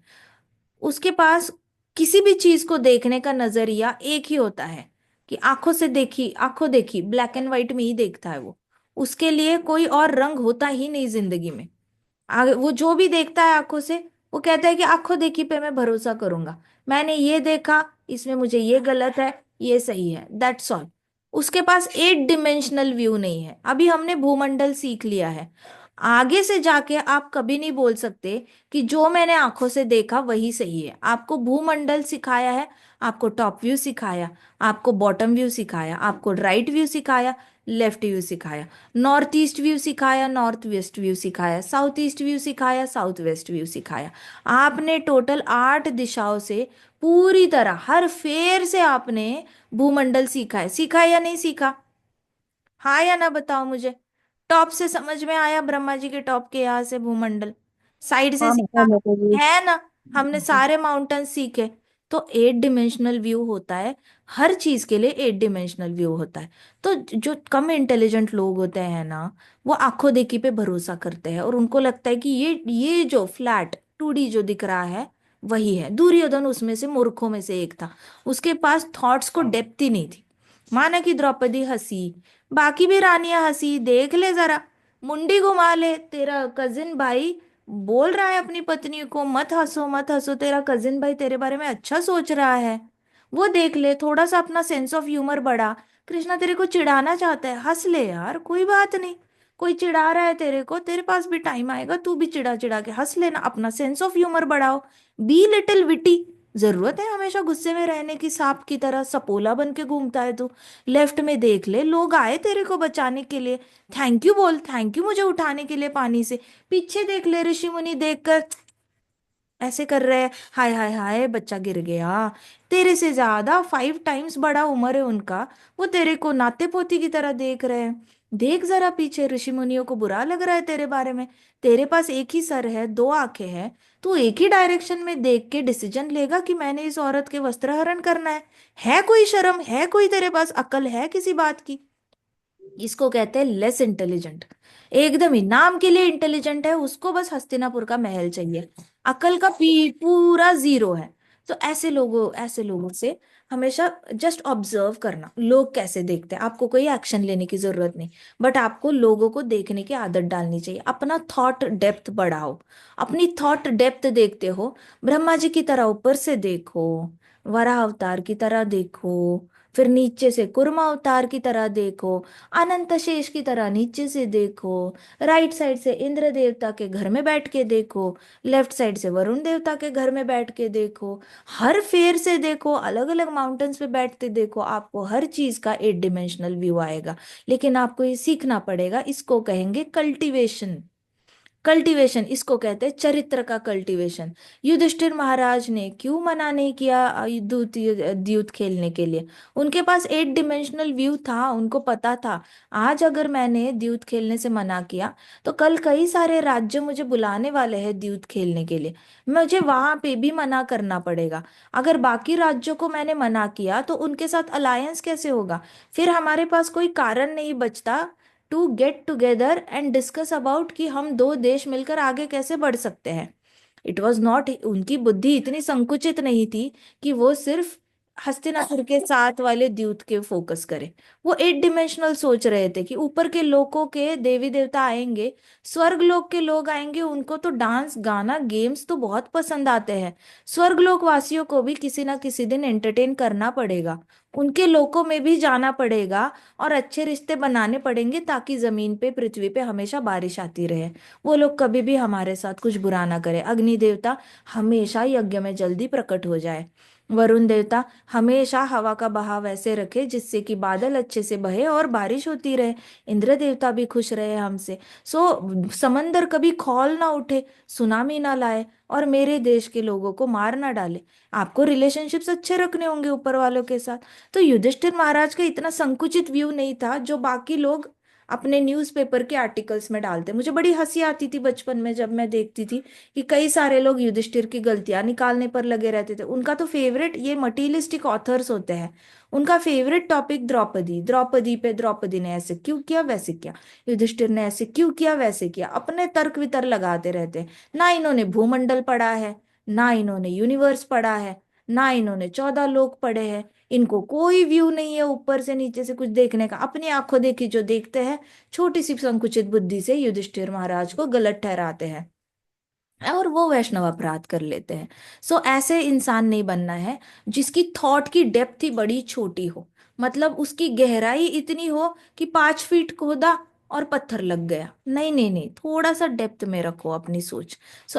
उसके पास किसी भी चीज को देखने का नजरिया एक ही होता है कि आंखों देखी ब्लैक एंड व्हाइट में ही देखता है वो, उसके लिए कोई और रंग होता ही नहीं जिंदगी में। आगे वो जो भी देखता है आंखों से, वो कहता है कि आंखों देखी पे मैं भरोसा करूंगा, मैंने ये देखा, इसमें मुझे ये गलत है, ये सही है, दैट्स ऑल। उसके पास 8 डिमेंशनल व्यू नहीं है। अभी हमने भूमंडल सीख लिया है, आगे से जाके आप कभी नहीं बोल सकते कि जो मैंने आंखों से देखा वही सही है। आपको भूमंडल सिखाया है, आपको टॉप व्यू सिखाया, आपको बॉटम व्यू सिखाया, आपको राइट व्यू सिखाया, लेफ्ट व्यू सिखाया, नॉर्थ ईस्ट व्यू सिखाया, नॉर्थ वेस्ट व्यू सिखाया, साउथ ईस्ट व्यू सिखाया, साउथ वेस्ट व्यू सिखाया। आपने टोटल 8 दिशाओं से पूरी तरह हर फेर से आपने भूमंडल सीखा है या नहीं सीखा? हाँ या ना बताओ मुझे। टॉप से समझ में आया, ब्रह्मा जी के टॉप के यहाँ से भूमंडल, साइड से हाँ सीखा माता जी। है ना? हमने सारे माउंटेन सीखे। तो 8 डिमेंशनल व्यू होता है, हर चीज के लिए 8 डिमेंशनल व्यू होता है। तो जो कम इंटेलिजेंट लोग होते हैं ना, वो आंखों देखी पे भरोसा करते हैं और उनको लगता है कि ये जो फ्लैट 2D जो दिख रहा है वही है। दुर्योधन उसमें से मूर्खों में से एक था, उसके पास थॉट्स को डेप्थ ही नहीं थी। माना कि द्रौपदी हंसी, बाकी भी रानियां हंसी, देख ले जरा, मुंडी घुमा ले, तेरा कजिन भाई बोल रहा है अपनी पत्नी को मत हंसो मत हंसो, तेरा कजिन भाई तेरे बारे में अच्छा सोच रहा है, वो देख ले, थोड़ा सा अपना सेंस ऑफ ह्यूमर बढ़ा। कृष्णा तेरे को चिढ़ाना चाहता है, हंस ले यार, कोई बात नहीं। कोई चिढ़ा रहा है तेरे को, तेरे पास भी टाइम आएगा, तू भी चिढ़ा चिढ़ा के हंस लेना, अपना सेंस ऑफ ह्यूमर बढ़ाओ, बी लिटिल विटी। जरूरत है हमेशा गुस्से में रहने की? सांप की तरह सपोला बन के घूमता है तू। लेफ्ट में देख ले, लोग आए तेरे को बचाने के लिए, थैंक यू बोल, थैंक यू मुझे उठाने के लिए पानी से। पीछे देख ले, ऋषि मुनि देखकर ऐसे कर रहे हैं, हाय हाय हाय बच्चा गिर गया। तेरे से ज्यादा 5 टाइम्स बड़ा उम्र है उनका, वो तेरे को नाते पोती की तरह देख रहे हैं। देख जरा पीछे, ऋषि मुनियों को बुरा लग रहा है तेरे बारे में। तेरे पास एक ही सर है, 2 आंखें हैं, तू एक ही डायरेक्शन में देख के डिसीजन लेगा कि मैंने इस औरत के वस्त्र हरण करना है कोई शर्म, है कोई तेरे पास अकल है किसी बात की? इसको कहते हैं लेस इंटेलिजेंट। एकदम ही नाम के लिए इंटेलिजेंट है, उसको बस हस्तिनापुर का महल चाहिए, अकल का पूरा जीरो है। तो ऐसे लोगों से हमेशा जस्ट ऑब्जर्व करना, लोग कैसे देखते हैं। आपको कोई एक्शन लेने की जरूरत नहीं, बट आपको लोगों को देखने की आदत डालनी चाहिए। अपना थॉट डेप्थ बढ़ाओ, अपनी थॉट डेप्थ देखते हो, ब्रह्मा जी की तरह ऊपर से देखो, वराह अवतार की तरह देखो, फिर नीचे से कुर्मा अवतार की तरह देखो, अनंत शेष की तरह नीचे से देखो, राइट साइड से इंद्र देवता के घर में बैठ के देखो, लेफ्ट साइड से वरुण देवता के घर में बैठ के देखो, हर फेर से देखो, अलग अलग माउंटेन्स पे बैठते देखो, आपको हर चीज का 8 डायमेंशनल व्यू आएगा। लेकिन आपको ये सीखना पड़ेगा, इसको कहेंगे कल्टीवेशन। कल्टीवेशन इसको कहते हैं, चरित्र का कल्टीवेशन। युधिष्ठिर महाराज ने क्यों मना नहीं किया दूत द्यूत खेलने के लिए? उनके पास 8 डायमेंशनल व्यू था, उनको पता था आज अगर मैंने द्यूत खेलने से मना किया तो कल कई सारे राज्य मुझे बुलाने वाले हैं द्यूत खेलने के लिए, मुझे वहां पे भी मना करना पड़ेगा। अगर बाकी राज्यों को मैंने मना किया तो उनके साथ अलायंस कैसे होगा? फिर हमारे पास कोई कारण नहीं बचता to get together and discuss about कि हम दो देश मिलकर आगे कैसे बढ़ सकते हैं। इट वॉज नॉट, उनकी बुद्धि इतनी संकुचित नहीं थी कि वो सिर्फ हस्तिनापुर के साथ वाले द्यूत के फोकस करे। वो 8 डायमेंशनल सोच रहे थे कि ऊपर के लोगों के देवी देवता आएंगे, स्वर्ग लोक के लोग आएंगे, उनको तो डांस गाना गेम्स तो बहुत पसंद आते हैं, स्वर्ग लोक वासियों को भी किसी ना किसी दिन एंटरटेन करना पड़ेगा, उनके लोकों में भी जाना पड़ेगा और अच्छे रिश्ते बनाने पड़ेंगे ताकि जमीन पे पृथ्वी पे हमेशा बारिश आती रहे, वो लोग कभी भी हमारे साथ कुछ बुरा ना करे, अग्नि देवता हमेशा यज्ञ में जल्दी प्रकट हो जाए, वरुण देवता हमेशा हवा का बहाव ऐसे रखे जिससे कि बादल अच्छे से बहे और बारिश होती रहे, इंद्र देवता भी खुश रहे हमसे, समंदर कभी खौल ना उठे, सुनामी ना लाए और मेरे देश के लोगों को मार ना डाले। आपको रिलेशनशिप्स अच्छे रखने होंगे ऊपर वालों के साथ। तो युधिष्ठिर महाराज का इतना संकुचित व्यू नहीं था जो बाकी लोग अपने न्यूज़पेपर के आर्टिकल्स में डालते। मुझे बड़ी हंसी आती थी बचपन में जब मैं देखती थी कि कई सारे लोग युधिष्ठिर की गलतियां निकालने पर लगे रहते थे। उनका तो फेवरेट, ये मटीरियलिस्टिक ऑथर्स होते हैं, उनका फेवरेट टॉपिक द्रौपदी, द्रौपदी पे द्रौपदी ने ऐसे क्यों किया वैसे किया, युधिष्ठिर ने ऐसे क्यों किया वैसे किया, अपने तर्क वितर्क लगाते रहते हैं। ना इन्होंने भूमंडल पढ़ा है, ना इन्होंने यूनिवर्स पढ़ा है, ना इन्होंने 14 लोक पढ़े हैं, इनको कोई व्यू नहीं है ऊपर से नीचे से कुछ देखने का, अपनी आंखों देखी जो देखते हैं, छोटी सी संकुचित बुद्धि से युधिष्ठिर महाराज को गलत ठहराते हैं और वो वैष्णव अपराध कर लेते हैं। ऐसे इंसान नहीं बनना है जिसकी थॉट की डेप्थ ही बड़ी छोटी हो, मतलब उसकी गहराई इतनी हो कि 5 फीट खोदा और पत्थर लग गया। नहीं नहीं नहीं, थोड़ा सा डेप्थ में रखो अपनी सोच।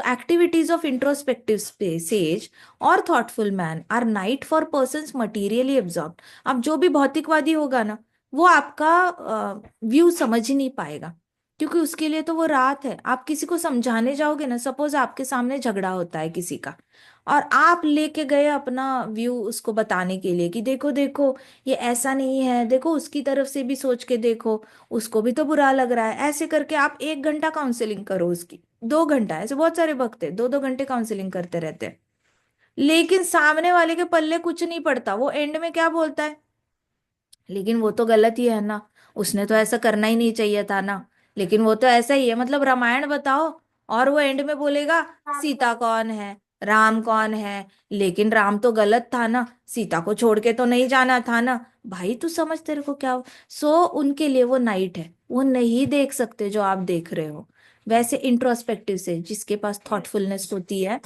एक्टिविटीज ऑफ इंट्रोस्पेक्टिव सेज और thoughtful man are night for persons materially absorb. अब जो भी भौतिकवादी होगा ना, वो आपका व्यू समझ ही नहीं पाएगा, क्योंकि उसके लिए तो वो रात है। आप किसी को समझाने जाओगे ना, सपोज आपके सामने झगड़ा होता है किसी का और आप लेके गए अपना व्यू उसको बताने के लिए कि देखो देखो ये ऐसा नहीं है, देखो उसकी तरफ से भी सोच के देखो, उसको भी तो बुरा लग रहा है, ऐसे करके आप 1 घंटा काउंसलिंग करो उसकी, 2 घंटा, ऐसे बहुत सारे वक्त है 2-2 घंटे काउंसलिंग करते रहते हैं। लेकिन सामने वाले के पल्ले कुछ नहीं पड़ता, वो एंड में क्या बोलता है, लेकिन वो तो गलत ही है ना, उसने तो ऐसा करना ही नहीं चाहिए था ना, लेकिन वो तो ऐसा ही है, मतलब रामायण बताओ और वो एंड में बोलेगा सीता कौन है, राम कौन है, लेकिन राम तो गलत था ना, सीता को छोड़ के तो नहीं जाना था ना। भाई तू समझ तेरे को क्या उनके लिए वो नाइट है, वो नहीं देख सकते जो आप देख रहे हो। वैसे इंट्रोस्पेक्टिव से जिसके पास थॉटफुलनेस होती है,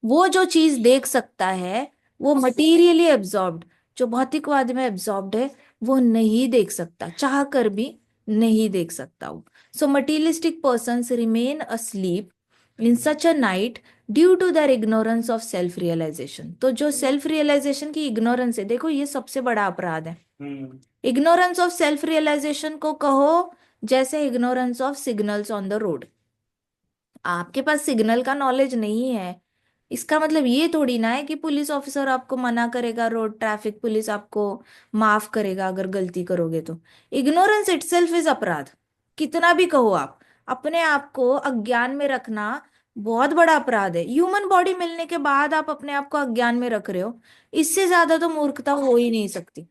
वो जो चीज देख सकता है, वो मटीरियली एब्जॉर्ब्ड, जो भौतिकवाद में एब्जॉर्ब्ड है, वो नहीं देख सकता, चाह कर भी नहीं देख सकता वो। Materialistic persons remain asleep in such a night due to their ignorance of self realization. तो जो सेल्फ रियलाइजेशन की इग्नोरेंस है, देखो ये सबसे बड़ा अपराध है। इग्नोरेंस ऑफ सेल्फ रियलाइजेशन को कहो जैसे ignorance of signals on the road. आपके पास सिग्नल का नॉलेज नहीं है, इसका मतलब ये थोड़ी ना है कि पुलिस ऑफिसर आपको मना करेगा, रोड ट्रैफिक पुलिस आपको माफ करेगा अगर गलती करोगे तो। इग्नोरेंस इटसेल्फ इज अपराध, कितना भी कहो आप, अपने आप को अज्ञान में रखना बहुत बड़ा अपराध है। ह्यूमन बॉडी मिलने के बाद आप अपने आप को अज्ञान में रख रहे हो, इससे ज्यादा तो मूर्खता हो ही नहीं सकती,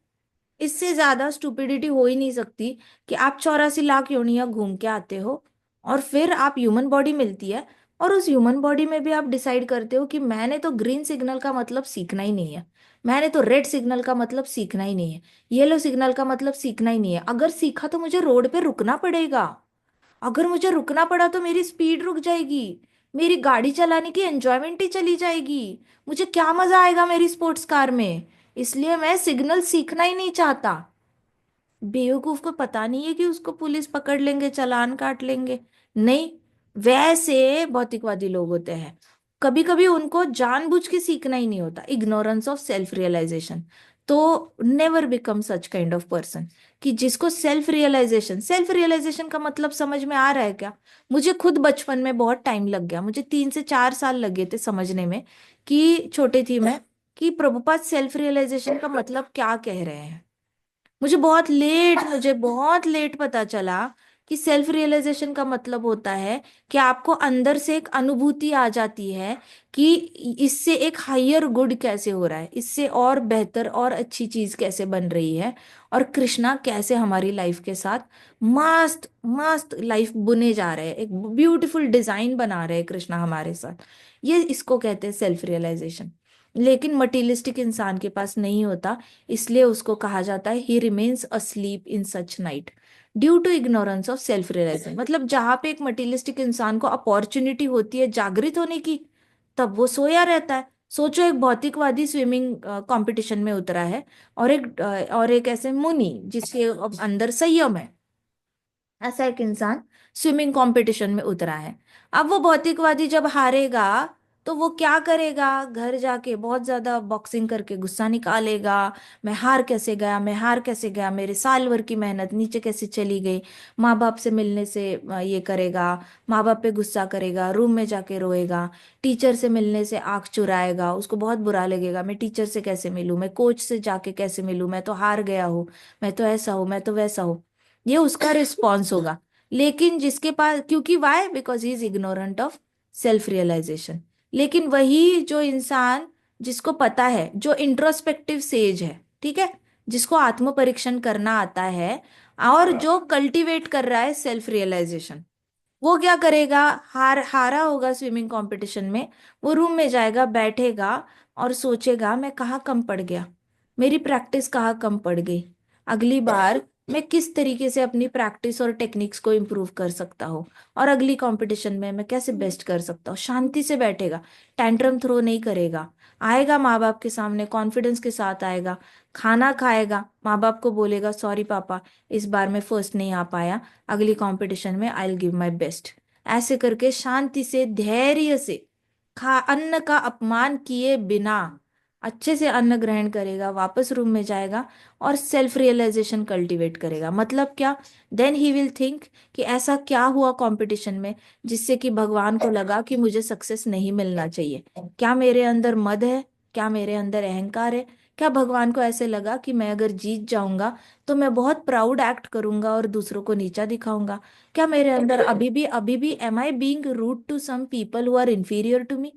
इससे ज्यादा स्टुपिडिटी हो ही नहीं सकती कि आप 84 लाख योनियां घूम के आते हो और फिर आप ह्यूमन बॉडी मिलती है और उस ह्यूमन बॉडी में भी आप डिसाइड करते हो कि मैंने तो ग्रीन सिग्नल का मतलब सीखना ही नहीं है, मैंने तो रेड सिग्नल का मतलब सीखना ही नहीं है, येलो सिग्नल का मतलब सीखना ही नहीं है। अगर सीखा तो मुझे रोड पे रुकना पड़ेगा, अगर मुझे रुकना पड़ा तो मेरी स्पीड रुक जाएगी, मेरी गाड़ी चलाने की एंजॉयमेंट ही चली जाएगी, मुझे क्या मजा आएगा मेरी स्पोर्ट्स कार में। इसलिए मैं सिग्नल सीखना ही नहीं चाहता। बेवकूफ को पता नहीं है कि उसको पुलिस पकड़ लेंगे, चालान काट लेंगे। नहीं, वैसे भौतिकवादी लोग होते हैं। कभी कभी उनको जानबूझ के सीखना ही नहीं होता, इग्नोरेंस ऑफ सेल्फ रियलाइजेशन। तो never become such kind of person कि जिसको सेल्फ रियलाइजेशन का मतलब समझ में आ रहा है क्या? मुझे खुद बचपन में बहुत टाइम लग गया, मुझे 3 से 4 साल लगे थे समझने में, कि छोटी थी मैं, कि प्रभुपाद सेल्फ रियलाइजेशन का मतलब क्या कह रहे हैं। मुझे बहुत लेट पता चला कि सेल्फ रियलाइजेशन का मतलब होता है कि आपको अंदर से एक अनुभूति आ जाती है कि इससे एक हायर गुड कैसे हो रहा है, इससे और बेहतर और अच्छी चीज कैसे बन रही है, और कृष्णा कैसे हमारी लाइफ के साथ मस्त मस्त लाइफ बुने जा रहे हैं, एक ब्यूटीफुल डिजाइन बना रहे हैं कृष्णा हमारे साथ। ये इसको कहते हैं सेल्फ रियलाइजेशन। लेकिन मटीरियलिस्टिक इंसान के पास नहीं होता, इसलिए उसको कहा जाता है he remains asleep in such night due to ignorance of self realization. मतलब जहां पे एक मटीरियलिस्टिक इंसान को अपॉर्चुनिटी होती है जागृत होने की, तब वो सोया रहता है। सोचो, एक भौतिकवादी स्विमिंग कंपटीशन में उतरा है, और एक ऐसे मुनि जिसके अंदर संयम है, ऐसा एक इंसान स्विमिंग कंपटीशन में उतरा है। अब वो भौतिकवादी जब हारेगा तो वो क्या करेगा? घर जाके बहुत ज्यादा बॉक्सिंग करके गुस्सा निकालेगा। मैं हार कैसे गया, मैं हार कैसे गया, मेरे साल भर की मेहनत नीचे कैसे चली गई। माँ बाप से मिलने से ये करेगा, माँ बाप पे गुस्सा करेगा, रूम में जाके रोएगा। टीचर से मिलने से आंख चुराएगा, उसको बहुत बुरा लगेगा, मैं टीचर से कैसे मिलूं, मैं कोच से जाके कैसे मिलूं, मैं तो हार गया हूँ, मैं तो ऐसा हूँ, मैं तो वैसा हूँ। ये उसका रिस्पॉन्स होगा। लेकिन जिसके पास, क्योंकि why, because he is ignorant of self realization. लेकिन वही जो इंसान, जिसको पता है, जो इंट्रोस्पेक्टिव सेज है, ठीक है, जिसको आत्म परीक्षण करना आता है, और जो कल्टीवेट कर रहा है सेल्फ रियलाइजेशन, वो क्या करेगा? हारा होगा स्विमिंग कंपटीशन में, वो रूम में जाएगा, बैठेगा और सोचेगा मैं कहाँ कम पड़ गया, मेरी प्रैक्टिस कहाँ कम पड़ गई, अगली बार मैं किस तरीके से अपनी प्रैक्टिस और टेक्निक्स को इम्प्रूव कर सकता हूँ, और अगली कंपटीशन में मैं कैसे बेस्ट कर सकता हूँ। शांति से बैठेगा, टैंट्रम थ्रो नहीं करेगा, आएगा माँ बाप के सामने कॉन्फिडेंस के साथ आएगा, खाना खाएगा, माँ बाप को बोलेगा सॉरी पापा, इस बार मैं फर्स्ट नहीं आ पाया, अगली कंपटीशन में I will give my best. ऐसे करके शांति से, धैर्य से, खा अन्न का अपमान किए बिना अच्छे से अन्न ग्रहण करेगा, वापस रूम में जाएगा और सेल्फ रियलाइजेशन कल्टीवेट करेगा। मतलब क्या? देन ही विल थिंक कि ऐसा क्या हुआ कंपटीशन में जिससे कि भगवान को लगा कि मुझे सक्सेस नहीं मिलना चाहिए। क्या मेरे अंदर मद है? क्या मेरे अंदर अहंकार है? क्या भगवान को ऐसे लगा कि मैं अगर जीत जाऊंगा तो मैं बहुत प्राउड एक्ट करूंगा और दूसरों को नीचा दिखाऊंगा? क्या मेरे अंदर अभी भी am I being rude to some people who are inferior to me?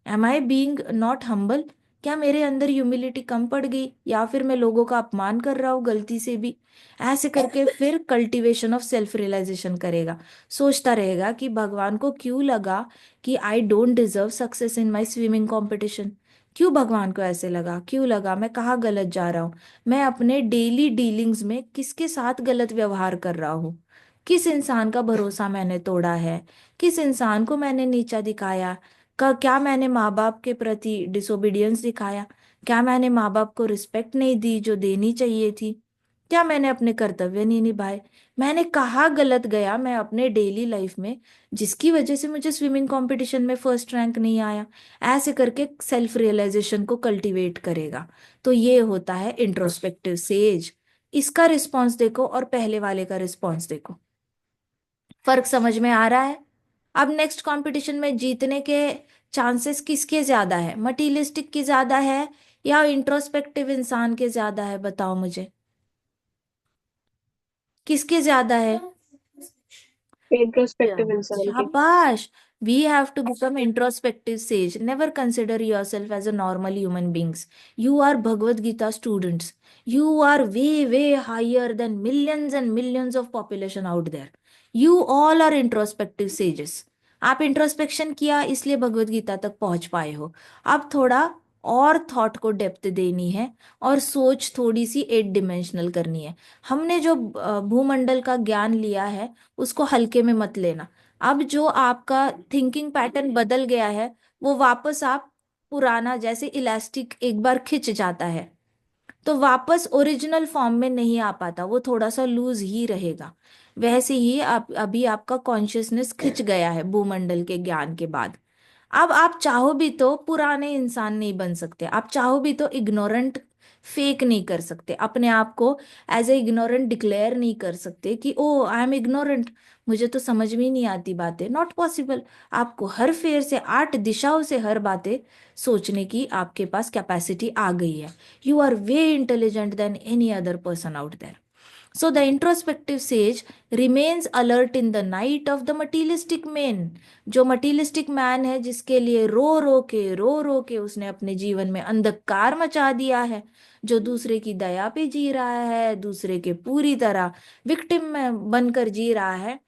Am I being not humble? क्या मेरे अंदर ह्यूमिलिटी कम पड़ गई, या फिर मैं लोगों का अपमान कर रहा हूँ गलती से भी? ऐसे करके फिर कल्टीवेशन ऑफ सेल्फ रियलाइजेशन करेगा। सोचता रहेगा कि भगवान को क्यों लगा कि I don't deserve success in my swimming competition. क्यों भगवान को ऐसे लगा? क्यों लगा? मैं कहाँ गलत जा रहा हूँ? मैं अपने डेली डीलिंग्स में किसके साथ गलत व्यवहार कर रहा हूँ? किस इंसान का भरोसा मैंने तोड़ा है? किस इंसान को मैंने नीचा दिखाया? क्या मैंने माँ बाप के प्रति डिसोबीडियंस दिखाया? क्या मैंने माँ बाप को रिस्पेक्ट नहीं दी जो देनी चाहिए थी? क्या मैंने अपने कर्तव्य नहीं निभाए? मैंने कहाँ गलत गया मैं अपने डेली लाइफ में, जिसकी वजह से मुझे स्विमिंग कंपटीशन में फर्स्ट रैंक नहीं आया? ऐसे करके सेल्फ रियलाइजेशन को कल्टीवेट करेगा। तो ये होता है इंट्रोस्पेक्टिव सेज। इसका रिस्पॉन्स देखो और पहले वाले का रिस्पॉन्स देखो, फर्क समझ में आ रहा है? अब नेक्स्ट कंपटीशन में जीतने के चांसेस किसके ज्यादा है? मटीरियलिस्टिक की ज्यादा है या इंट्रोस्पेक्टिव इंसान के ज्यादा है? बताओ मुझे, किसके ज्यादा है? इंट्रोस्पेक्टिव इंसान की। शाबाश! We have to become introspective sage. Never consider yourself as a normal human beings. You are Bhagavad Gita students. You are way, way higher than millions and millions of population out there. You all are introspective sages. आप introspection किया इसलिए भगवत गीता तक पहुंच पाए हो। अब थोड़ा और थॉट को डेप्थ देनी है और सोच थोड़ी सी 8 डिमेंशनल करनी है। हमने जो भूमंडल का ज्ञान लिया है उसको हल्के में मत लेना। अब जो आपका थिंकिंग पैटर्न बदल गया है वो वापस आप पुराना, जैसे इलास्टिक एक बार खिंच जाता है, तो वापस ओरिजिनल फॉर्म में नहीं आ पाता, वो थोड़ा सा लूज ही रहेगा। वैसे ही आप अभी आपका कॉन्शियसनेस खिंच गया है भूमंडल के ज्ञान के बाद। अब आप चाहो भी तो पुराने इंसान नहीं बन सकते, आप चाहो भी तो इग्नोरेंट फेक नहीं कर सकते, अपने आप को एज ए इग्नोरेंट डिक्लेयर नहीं कर सकते कि ओ आई एम इग्नोरेंट, मुझे तो समझ में ही नहीं आती बातें। Not possible. आपको हर फेर से 8 दिशाओं से हर बातें सोचने की आपके पास कैपेसिटी आ गई है। You are way intelligent than any other person out there. So the introspective sage remains alert in the night of the materialistic man। जो materialistic man है, जिसके लिए रो रो के उसने अपने जीवन में अंधकार मचा दिया है, जो दूसरे की दया पे जी रहा है, दूसरे के पूरी तरह विक्टिम में बनकर जी रहा है,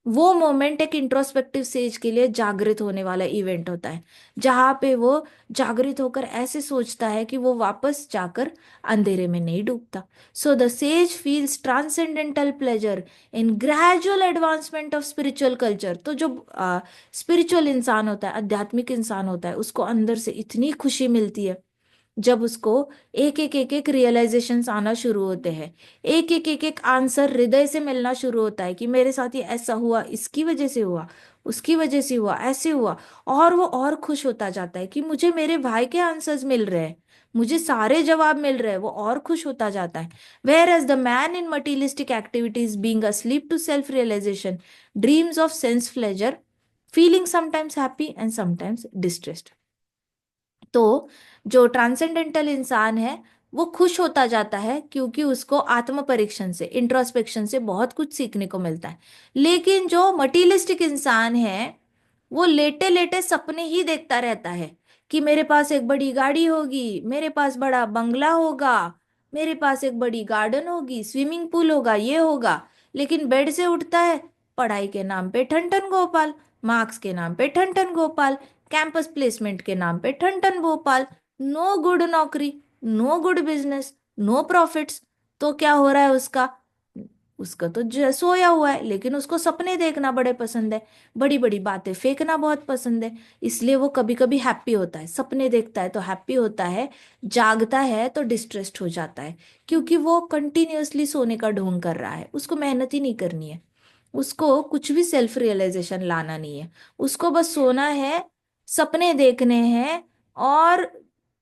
वो मोमेंट एक इंट्रोस्पेक्टिव सेज के लिए जागृत होने वाला इवेंट होता है, जहां पे वो जागृत होकर ऐसे सोचता है कि वो वापस जाकर अंधेरे में नहीं डूबता। So the sage feels transcendental pleasure in gradual advancement of spiritual culture। तो जो स्पिरिचुअल इंसान होता है, आध्यात्मिक इंसान होता है, उसको अंदर से इतनी खुशी मिलती है जब उसको एक एक रियलाइजेशंस आना शुरू होते हैं, एक एक आंसर हृदय से मिलना शुरू होता है कि मेरे साथ ये ऐसा हुआ, इसकी वजह से हुआ, उसकी वजह से हुआ, ऐसे हुआ। और वो और खुश होता जाता है कि मुझे मेरे भाई के आंसर्स मिल रहे हैं, मुझे सारे जवाब मिल रहे हैं, वो और खुश होता जाता है। Whereas the man in materialistic activities being asleep to self realization dreams of sense pleasure, feeling sometimes happy and sometimes distressed. तो जो ट्रांसेंडेंटल इंसान है वो खुश होता जाता है क्योंकि उसको आत्म परीक्षण से, इंट्रोस्पेक्शन से बहुत कुछ सीखने को मिलता है। लेकिन जो मटीरियलिस्टिक इंसान है वो लेटे लेटे सपने ही देखता रहता है कि मेरे पास एक बड़ी गाड़ी होगी, मेरे पास बड़ा बंगला होगा, मेरे पास एक बड़ी गार्डन होगी, स्विमिंग पूल होगा, ये होगा। लेकिन बेड से उठता है, पढ़ाई के नाम पे ठन ठन गोपाल, मार्क्स के नाम पे ठन ठन गोपाल, कैंपस प्लेसमेंट के नाम पे ठन ठन भोपाल, नो गुड नौकरी, no good business, no profits. तो क्या हो रहा है उसका? उसका तो सोया हुआ है, लेकिन उसको सपने देखना बड़े पसंद है, बड़ी बड़ी बातें फेंकना बहुत पसंद है, इसलिए वो कभी कभी हैप्पी होता है। सपने देखता है तो हैप्पी होता है, जागता है तो डिस्ट्रेस्ड हो जाता है, क्योंकि वो कंटिन्यूअसली सोने का ढोंग कर रहा है। उसको मेहनत ही नहीं करनी है, उसको कुछ भी सेल्फ रियलाइजेशन लाना नहीं है, उसको बस सोना है, सपने देखने हैं और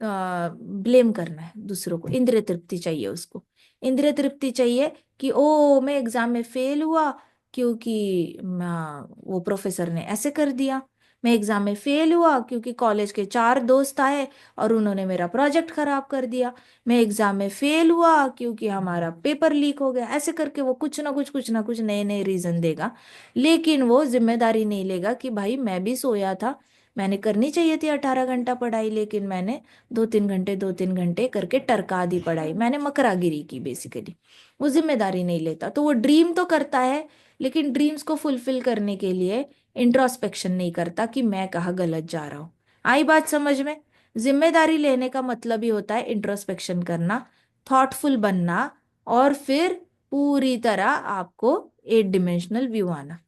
ब्लेम करना है दूसरों को। इंद्रिय तृप्ति चाहिए उसको, इंद्रिय तृप्ति चाहिए कि ओ मैं एग्जाम में फेल हुआ क्योंकि वो प्रोफेसर ने ऐसे कर दिया, मैं एग्जाम में फेल हुआ क्योंकि कॉलेज के 4 दोस्त आए और उन्होंने मेरा प्रोजेक्ट खराब कर दिया, मैं एग्जाम में फेल हुआ क्योंकि हमारा पेपर लीक हो गया। ऐसे करके वो कुछ ना कुछ नए नए रीजन देगा, लेकिन वो जिम्मेदारी नहीं लेगा कि भाई मैं भी सोया था, मैंने करनी चाहिए थी 18 घंटा पढ़ाई, लेकिन मैंने 2-3 घंटे करके टरका दी पढ़ाई, मैंने मकरागिरी की बेसिकली। वो जिम्मेदारी नहीं लेता, तो वो ड्रीम तो करता है, लेकिन ड्रीम्स को फुलफिल करने के लिए इंट्रोस्पेक्शन नहीं करता कि मैं कहाँ गलत जा रहा हूँ। आई बात समझ में? जिम्मेदारी लेने का मतलब ही होता है इंट्रोस्पेक्शन करना, थॉटफुल बनना, और फिर पूरी तरह आपको 8 डिमेंशनल व्यू आना।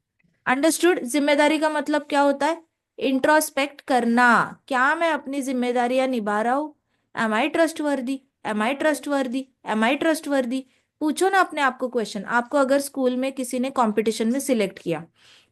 अंडरस्टूड? जिम्मेदारी का मतलब क्या होता है? इंट्रोस्पेक्ट करना, क्या मैं अपनी जिम्मेदारियां निभा रहा हूं? M I trustworthy, M I trustworthy, M I trustworthy? पूछो ना अपने आप को क्वेश्चन। आपको अगर स्कूल में किसी ने कंपटीशन में सिलेक्ट किया,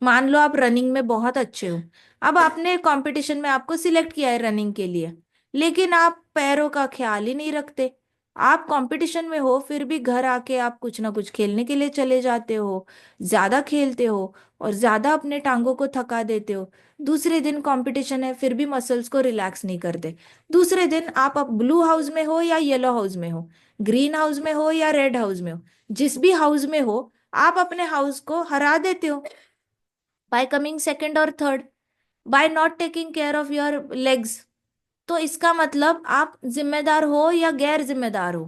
मान लो आप रनिंग में बहुत अच्छे हो, अब आपने कंपटीशन में आपको सिलेक्ट किया है रनिंग के लिए, लेकिन आप पैरों का ख्याल ही नहीं रखते, आप कंपटीशन में हो फिर भी घर आके आप कुछ ना कुछ खेलने के लिए चले जाते हो, ज्यादा खेलते हो और ज्यादा अपने टांगों को थका देते हो। दूसरे दिन कंपटीशन है फिर भी मसल्स को रिलैक्स नहीं करते। दूसरे दिन आप अब ब्लू हाउस में हो या येलो हाउस में हो, ग्रीन हाउस में हो या रेड हाउस में हो, जिस भी हाउस में हो आप अपने हाउस को हरा देते हो बाय कमिंग सेकंड और third, by not taking care of your legs. तो इसका मतलब आप जिम्मेदार हो या गैर जिम्मेदार हो?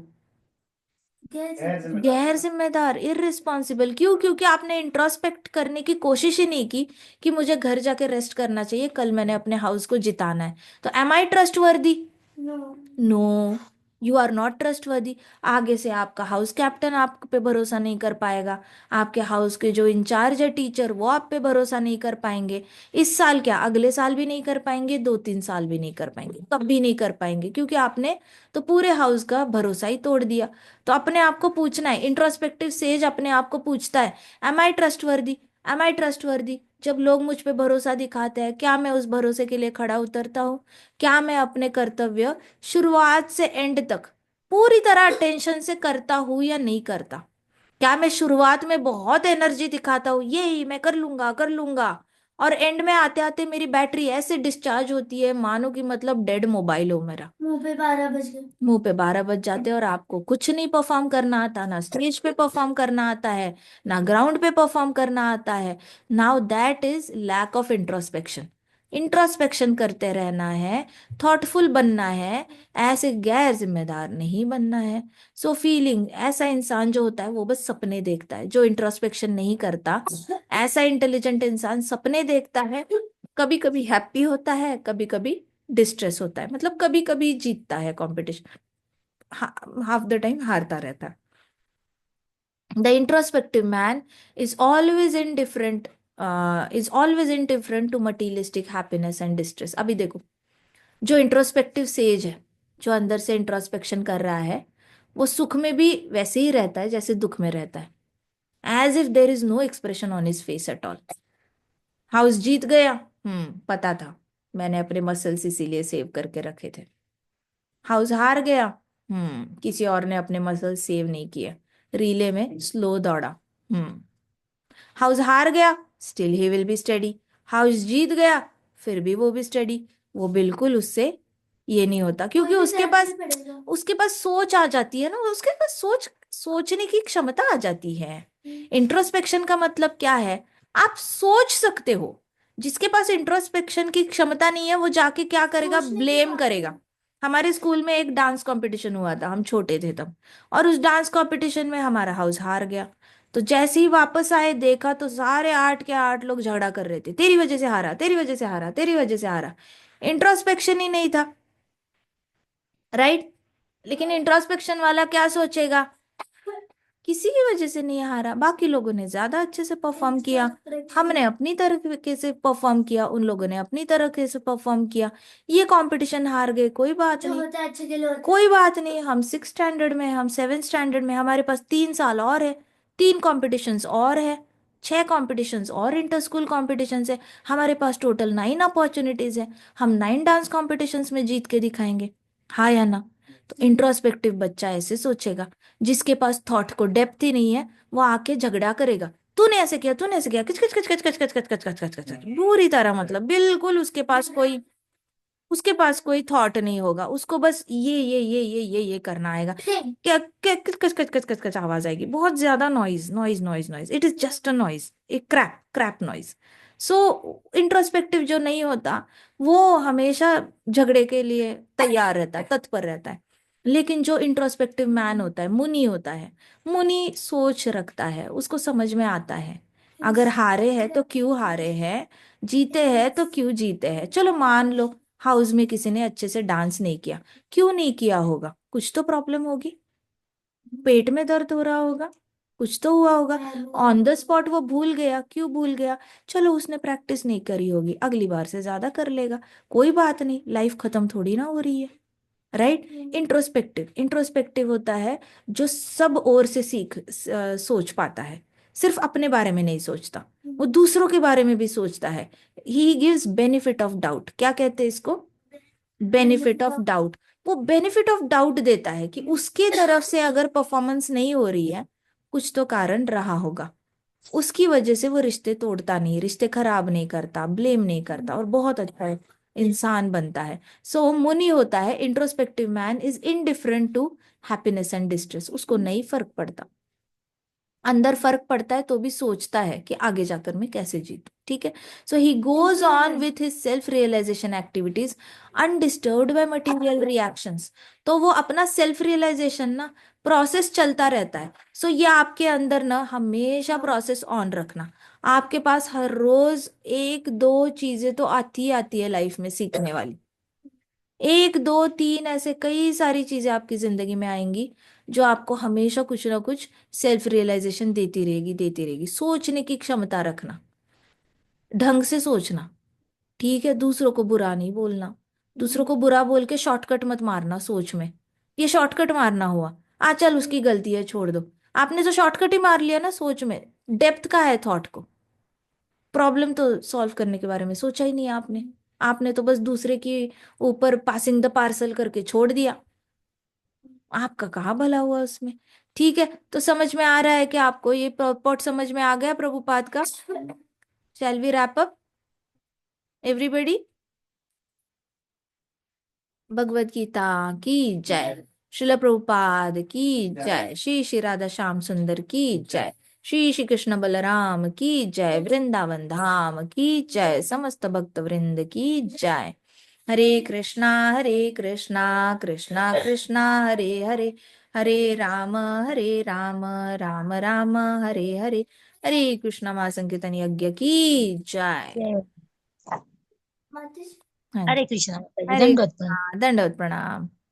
गैर जिम्मेदार, इररिस्पॉन्सिबल। क्यों? क्योंकि आपने इंट्रोस्पेक्ट करने की कोशिश ही नहीं की कि मुझे घर जाके रेस्ट करना चाहिए, कल मैंने अपने हाउस को जिताना है। तो am I trustworthy? No. No. You are not trustworthy. आगे से आपका हाउस कैप्टन आप पे भरोसा नहीं कर पाएगा, आपके हाउस के जो इंचार्ज है टीचर वो आप पे भरोसा नहीं कर पाएंगे। इस साल क्या, अगले साल भी नहीं कर पाएंगे, 2-3 साल भी नहीं कर पाएंगे, कभी नहीं कर पाएंगे, क्योंकि आपने तो पूरे हाउस का भरोसा ही तोड़ दिया। तो अपने आप को पूछना है, इंट्रोस्पेक्टिव सेज अपने आप को पूछता है, M I trustworthy, M I trustworthy. जब लोग मुझ पे भरोसा दिखाते हैं, क्या मैं उस भरोसे के लिए खड़ा उतरता हूँ? क्या मैं अपने कर्तव्य शुरुआत से एंड तक पूरी तरह अटेंशन से करता हूं या नहीं करता? क्या मैं शुरुआत में बहुत एनर्जी दिखाता हूँ, ये ही मैं कर लूंगा, और एंड में आते आते मेरी बैटरी ऐसे डिस्चार्ज होती है मानो कि मतलब डेड मोबाइल हो मेरा, मुंह पे 12 बज गए। मुंह पे 12 बज जाते हैं, और आपको कुछ नहीं परफॉर्म करना आता, ना स्टेज पे परफॉर्म करना आता है, ना ग्राउंड पे परफॉर्म करना आता है। Now that is lack of introspection. Introspection करते रहना है, थॉटफुल बनना है, ऐसे गैर जिम्मेदार नहीं बनना है। सो फीलिंग, ऐसा इंसान जो होता है वो बस सपने देखता है, जो इंट्रोस्पेक्शन नहीं करता। ऐसा इंटेलिजेंट इंसान सपने देखता है, कभी कभी हैप्पी होता है, कभी कभी डिस्ट्रेस होता है, मतलब कभी कभी जीतता है कॉम्पिटिशन, हाफ द टाइम हारता रहता है। The introspective man is always indifferent, is always indifferent to materialistic happiness and distress. अभी देखो, जो इंट्रोस्पेक्टिव सेज है, जो अंदर से इंट्रोस्पेक्शन कर रहा है, वो सुख में भी वैसे ही रहता है जैसे दुख में रहता है, as if there is no expression on his face at all. House जीत गया, पता था, मैंने अपने मसल्स इसीलिए सेव करके रखे थे। हाउस हार गया, किसी और ने अपने मसल सेव नहीं किए, रीले में स्लो दौड़ा। हाउस हार गया, still he will be study. House जीत गया, फिर भी वो भी स्टडी। वो बिल्कुल उससे ये नहीं होता, क्योंकि और भी उसके ज्यादा पास ही पड़ेगा। उसके पास सोच आ जाती है ना, उसके पास सोचने की क्षमता आ जाती है। इंट्रोस्पेक्शन का मतलब क्या है? आप सोच सकते हो। जिसके पास इंट्रोस्पेक्शन की क्षमता नहीं है, वो जाके क्या करेगा? सोचने की ब्लेम बात करेगा। है। हमारे स्कूल में एक डांस कंपटीशन हुआ था, हम छोटे थे तब, और उस डांस कंपटीशन में हमारा हाउस हार गया। तो जैसे ही वापस आए, देखा तो सारे 8 के 8 लोग झगड़ा कर रहे थे, तेरी वजह से हारा, तेरी वजह से हारा, तेरी वजह से हारा। इंट्रोस्पेक्शन ही नहीं था, राइट? लेकिन इंट्रोस्पेक्शन वाला क्या सोचेगा? किसी की वजह से नहीं हारा, बाकी लोगों ने ज्यादा अच्छे से परफॉर्म किया, हमने अपनी तरीके से परफॉर्म किया, उन लोगों ने अपनी तरीके से परफॉर्म किया, ये कंपटीशन हार गए, कोई बात जो नहीं, होता है अच्छे के लिए होता है। कोई बात नहीं। हम 6 स्टैंडर्ड में, हम 7 स्टैंडर्ड में, हमारे पास 3 साल और है, 3 कॉम्पिटिशन्स और है, 6 कॉम्पिटिशन्स और इंटर स्कूल कॉम्पिटिशन्स है, हमारे पास टोटल 9 अपॉर्चुनिटीज है। हम 9 डांस कॉम्पिटिशन्स में जीत के दिखाएंगे, हाँ या ना? तो इंट्रोस्पेक्टिव बच्चा ऐसे सोचेगा। जिसके पास थॉट को डेप्थ ही नहीं है, वो आके झगड़ा करेगा, तूने ऐसे किया, तूने ऐसे किया, किच किच किच किच किच किच किच किच किच किच किच, बुरी तरह, मतलब बिल्कुल उसके पास कोई थॉट नहीं होगा, उसको बस ये करना आएगा। क्या क्या कच कच कच कच कच कच आवाज आएगी, बहुत ज्यादा noise noise noise noise, it is just a noise, एक क्रैप क्रैप नॉइज। सो इंट्रोस्पेक्टिव जो नहीं होता, वो हमेशा झगड़े के लिए तैयार रहता है, तत्पर रहता है। लेकिन जो इंट्रोस्पेक्टिव मैन होता है, मुनि होता है, मुनि सोच रखता है, उसको समझ में आता है, अगर हारे हैं तो क्यों हारे हैं, जीते हैं तो क्यों जीते हैं। चलो मान लो हाउस में किसी ने अच्छे से डांस नहीं किया, क्यों नहीं किया होगा? कुछ तो प्रॉब्लम होगी, पेट में दर्द हो रहा होगा, कुछ तो हुआ होगा, ऑन द स्पॉट वो भूल गया, क्यों भूल गया? चलो उसने प्रैक्टिस नहीं करी होगी, अगली बार से ज्यादा कर लेगा, कोई बात नहीं, लाइफ खत्म थोड़ी ना हो रही है, राइट? इंट्रोस्पेक्टिव होता है जो सब ओर से सोच पाता है, सिर्फ अपने बारे में नहीं सोचता, वो दूसरों के बारे में भी सोचता है। He gives benefit of doubt, क्या कहते हैं इसको? Benefit of doubt. वो बेनिफिट ऑफ डाउट देता है कि उसकी तरफ से अगर परफॉर्मेंस नहीं हो रही है, कुछ तो कारण रहा होगा, उसकी वजह से वो रिश्ते तोड़ता नहीं, रिश्ते खराब नहीं करता, ब्लेम नहीं करता, और बहुत अच्छा इंसान बनता है। सो मुनि होता है, introspective man is indifferent to happiness and distress, उसको नहीं फर्क पड़ता। अंदर फर्क पड़ता है तो भी सोचता है कि आगे जाकर मैं कैसे जीतूं, ठीक है? So he goes on with his self realisation activities undisturbed by material reactions. तो वो अपना सेल्फ रियलाइजेशन ना, प्रोसेस चलता रहता है। सो ये आपके अंदर ना हमेशा प्रोसेस ऑन रखना। आपके पास हर रोज 1-2 चीजें तो आती ही आती है लाइफ में सीखने वाली, एक दो तीन ऐसे कई सारी चीजें आपकी जिंदगी में आएंगी जो आपको हमेशा कुछ ना कुछ सेल्फ रियलाइजेशन देती रहेगी। सोचने की क्षमता रखना, ढंग से सोचना, ठीक है? दूसरों को बुरा नहीं बोलना, दूसरों को बुरा बोल के शॉर्टकट मत मारना सोच में। ये शॉर्टकट मारना हुआ, चल उसकी गलती है छोड़ दो। आपने जो शॉर्टकट ही मार लिया ना सोच में, डेप्थ का है थॉट को, प्रॉब्लम तो सॉल्व करने के बारे में सोचा ही नहीं है आपने। आपने तो बस दूसरे के ऊपर पासिंग द पार्सल करके छोड़ दिया। आपका कहाँ भला हुआ उसमें? ठीक है, तो समझ में आ रहा है कि आपको ये पॉट समझ में आ गया प्रभुपाद का? Shall we wrap up everybody? Bhagavad Gita की जय, श्रील प्रभुपाद की जय, श्री श्री राधा श्याम सुंदर की जय, श्री श्री कृष्ण बलराम की जय, वृंदावन धाम की जय, समस्त भक्त वृंद की जय। हरे कृष्णा कृष्णा कृष्णा हरे हरे, हरे राम राम राम हरे हरे। हरे कृष्णा महासंकीर्तन यज्ञ की जय। जय। माता जी। हाँ हरे जी, कृष्णा माता जी, हरे दंडवत प्रणाम। कृष्णा, दंडवत प्रणाम।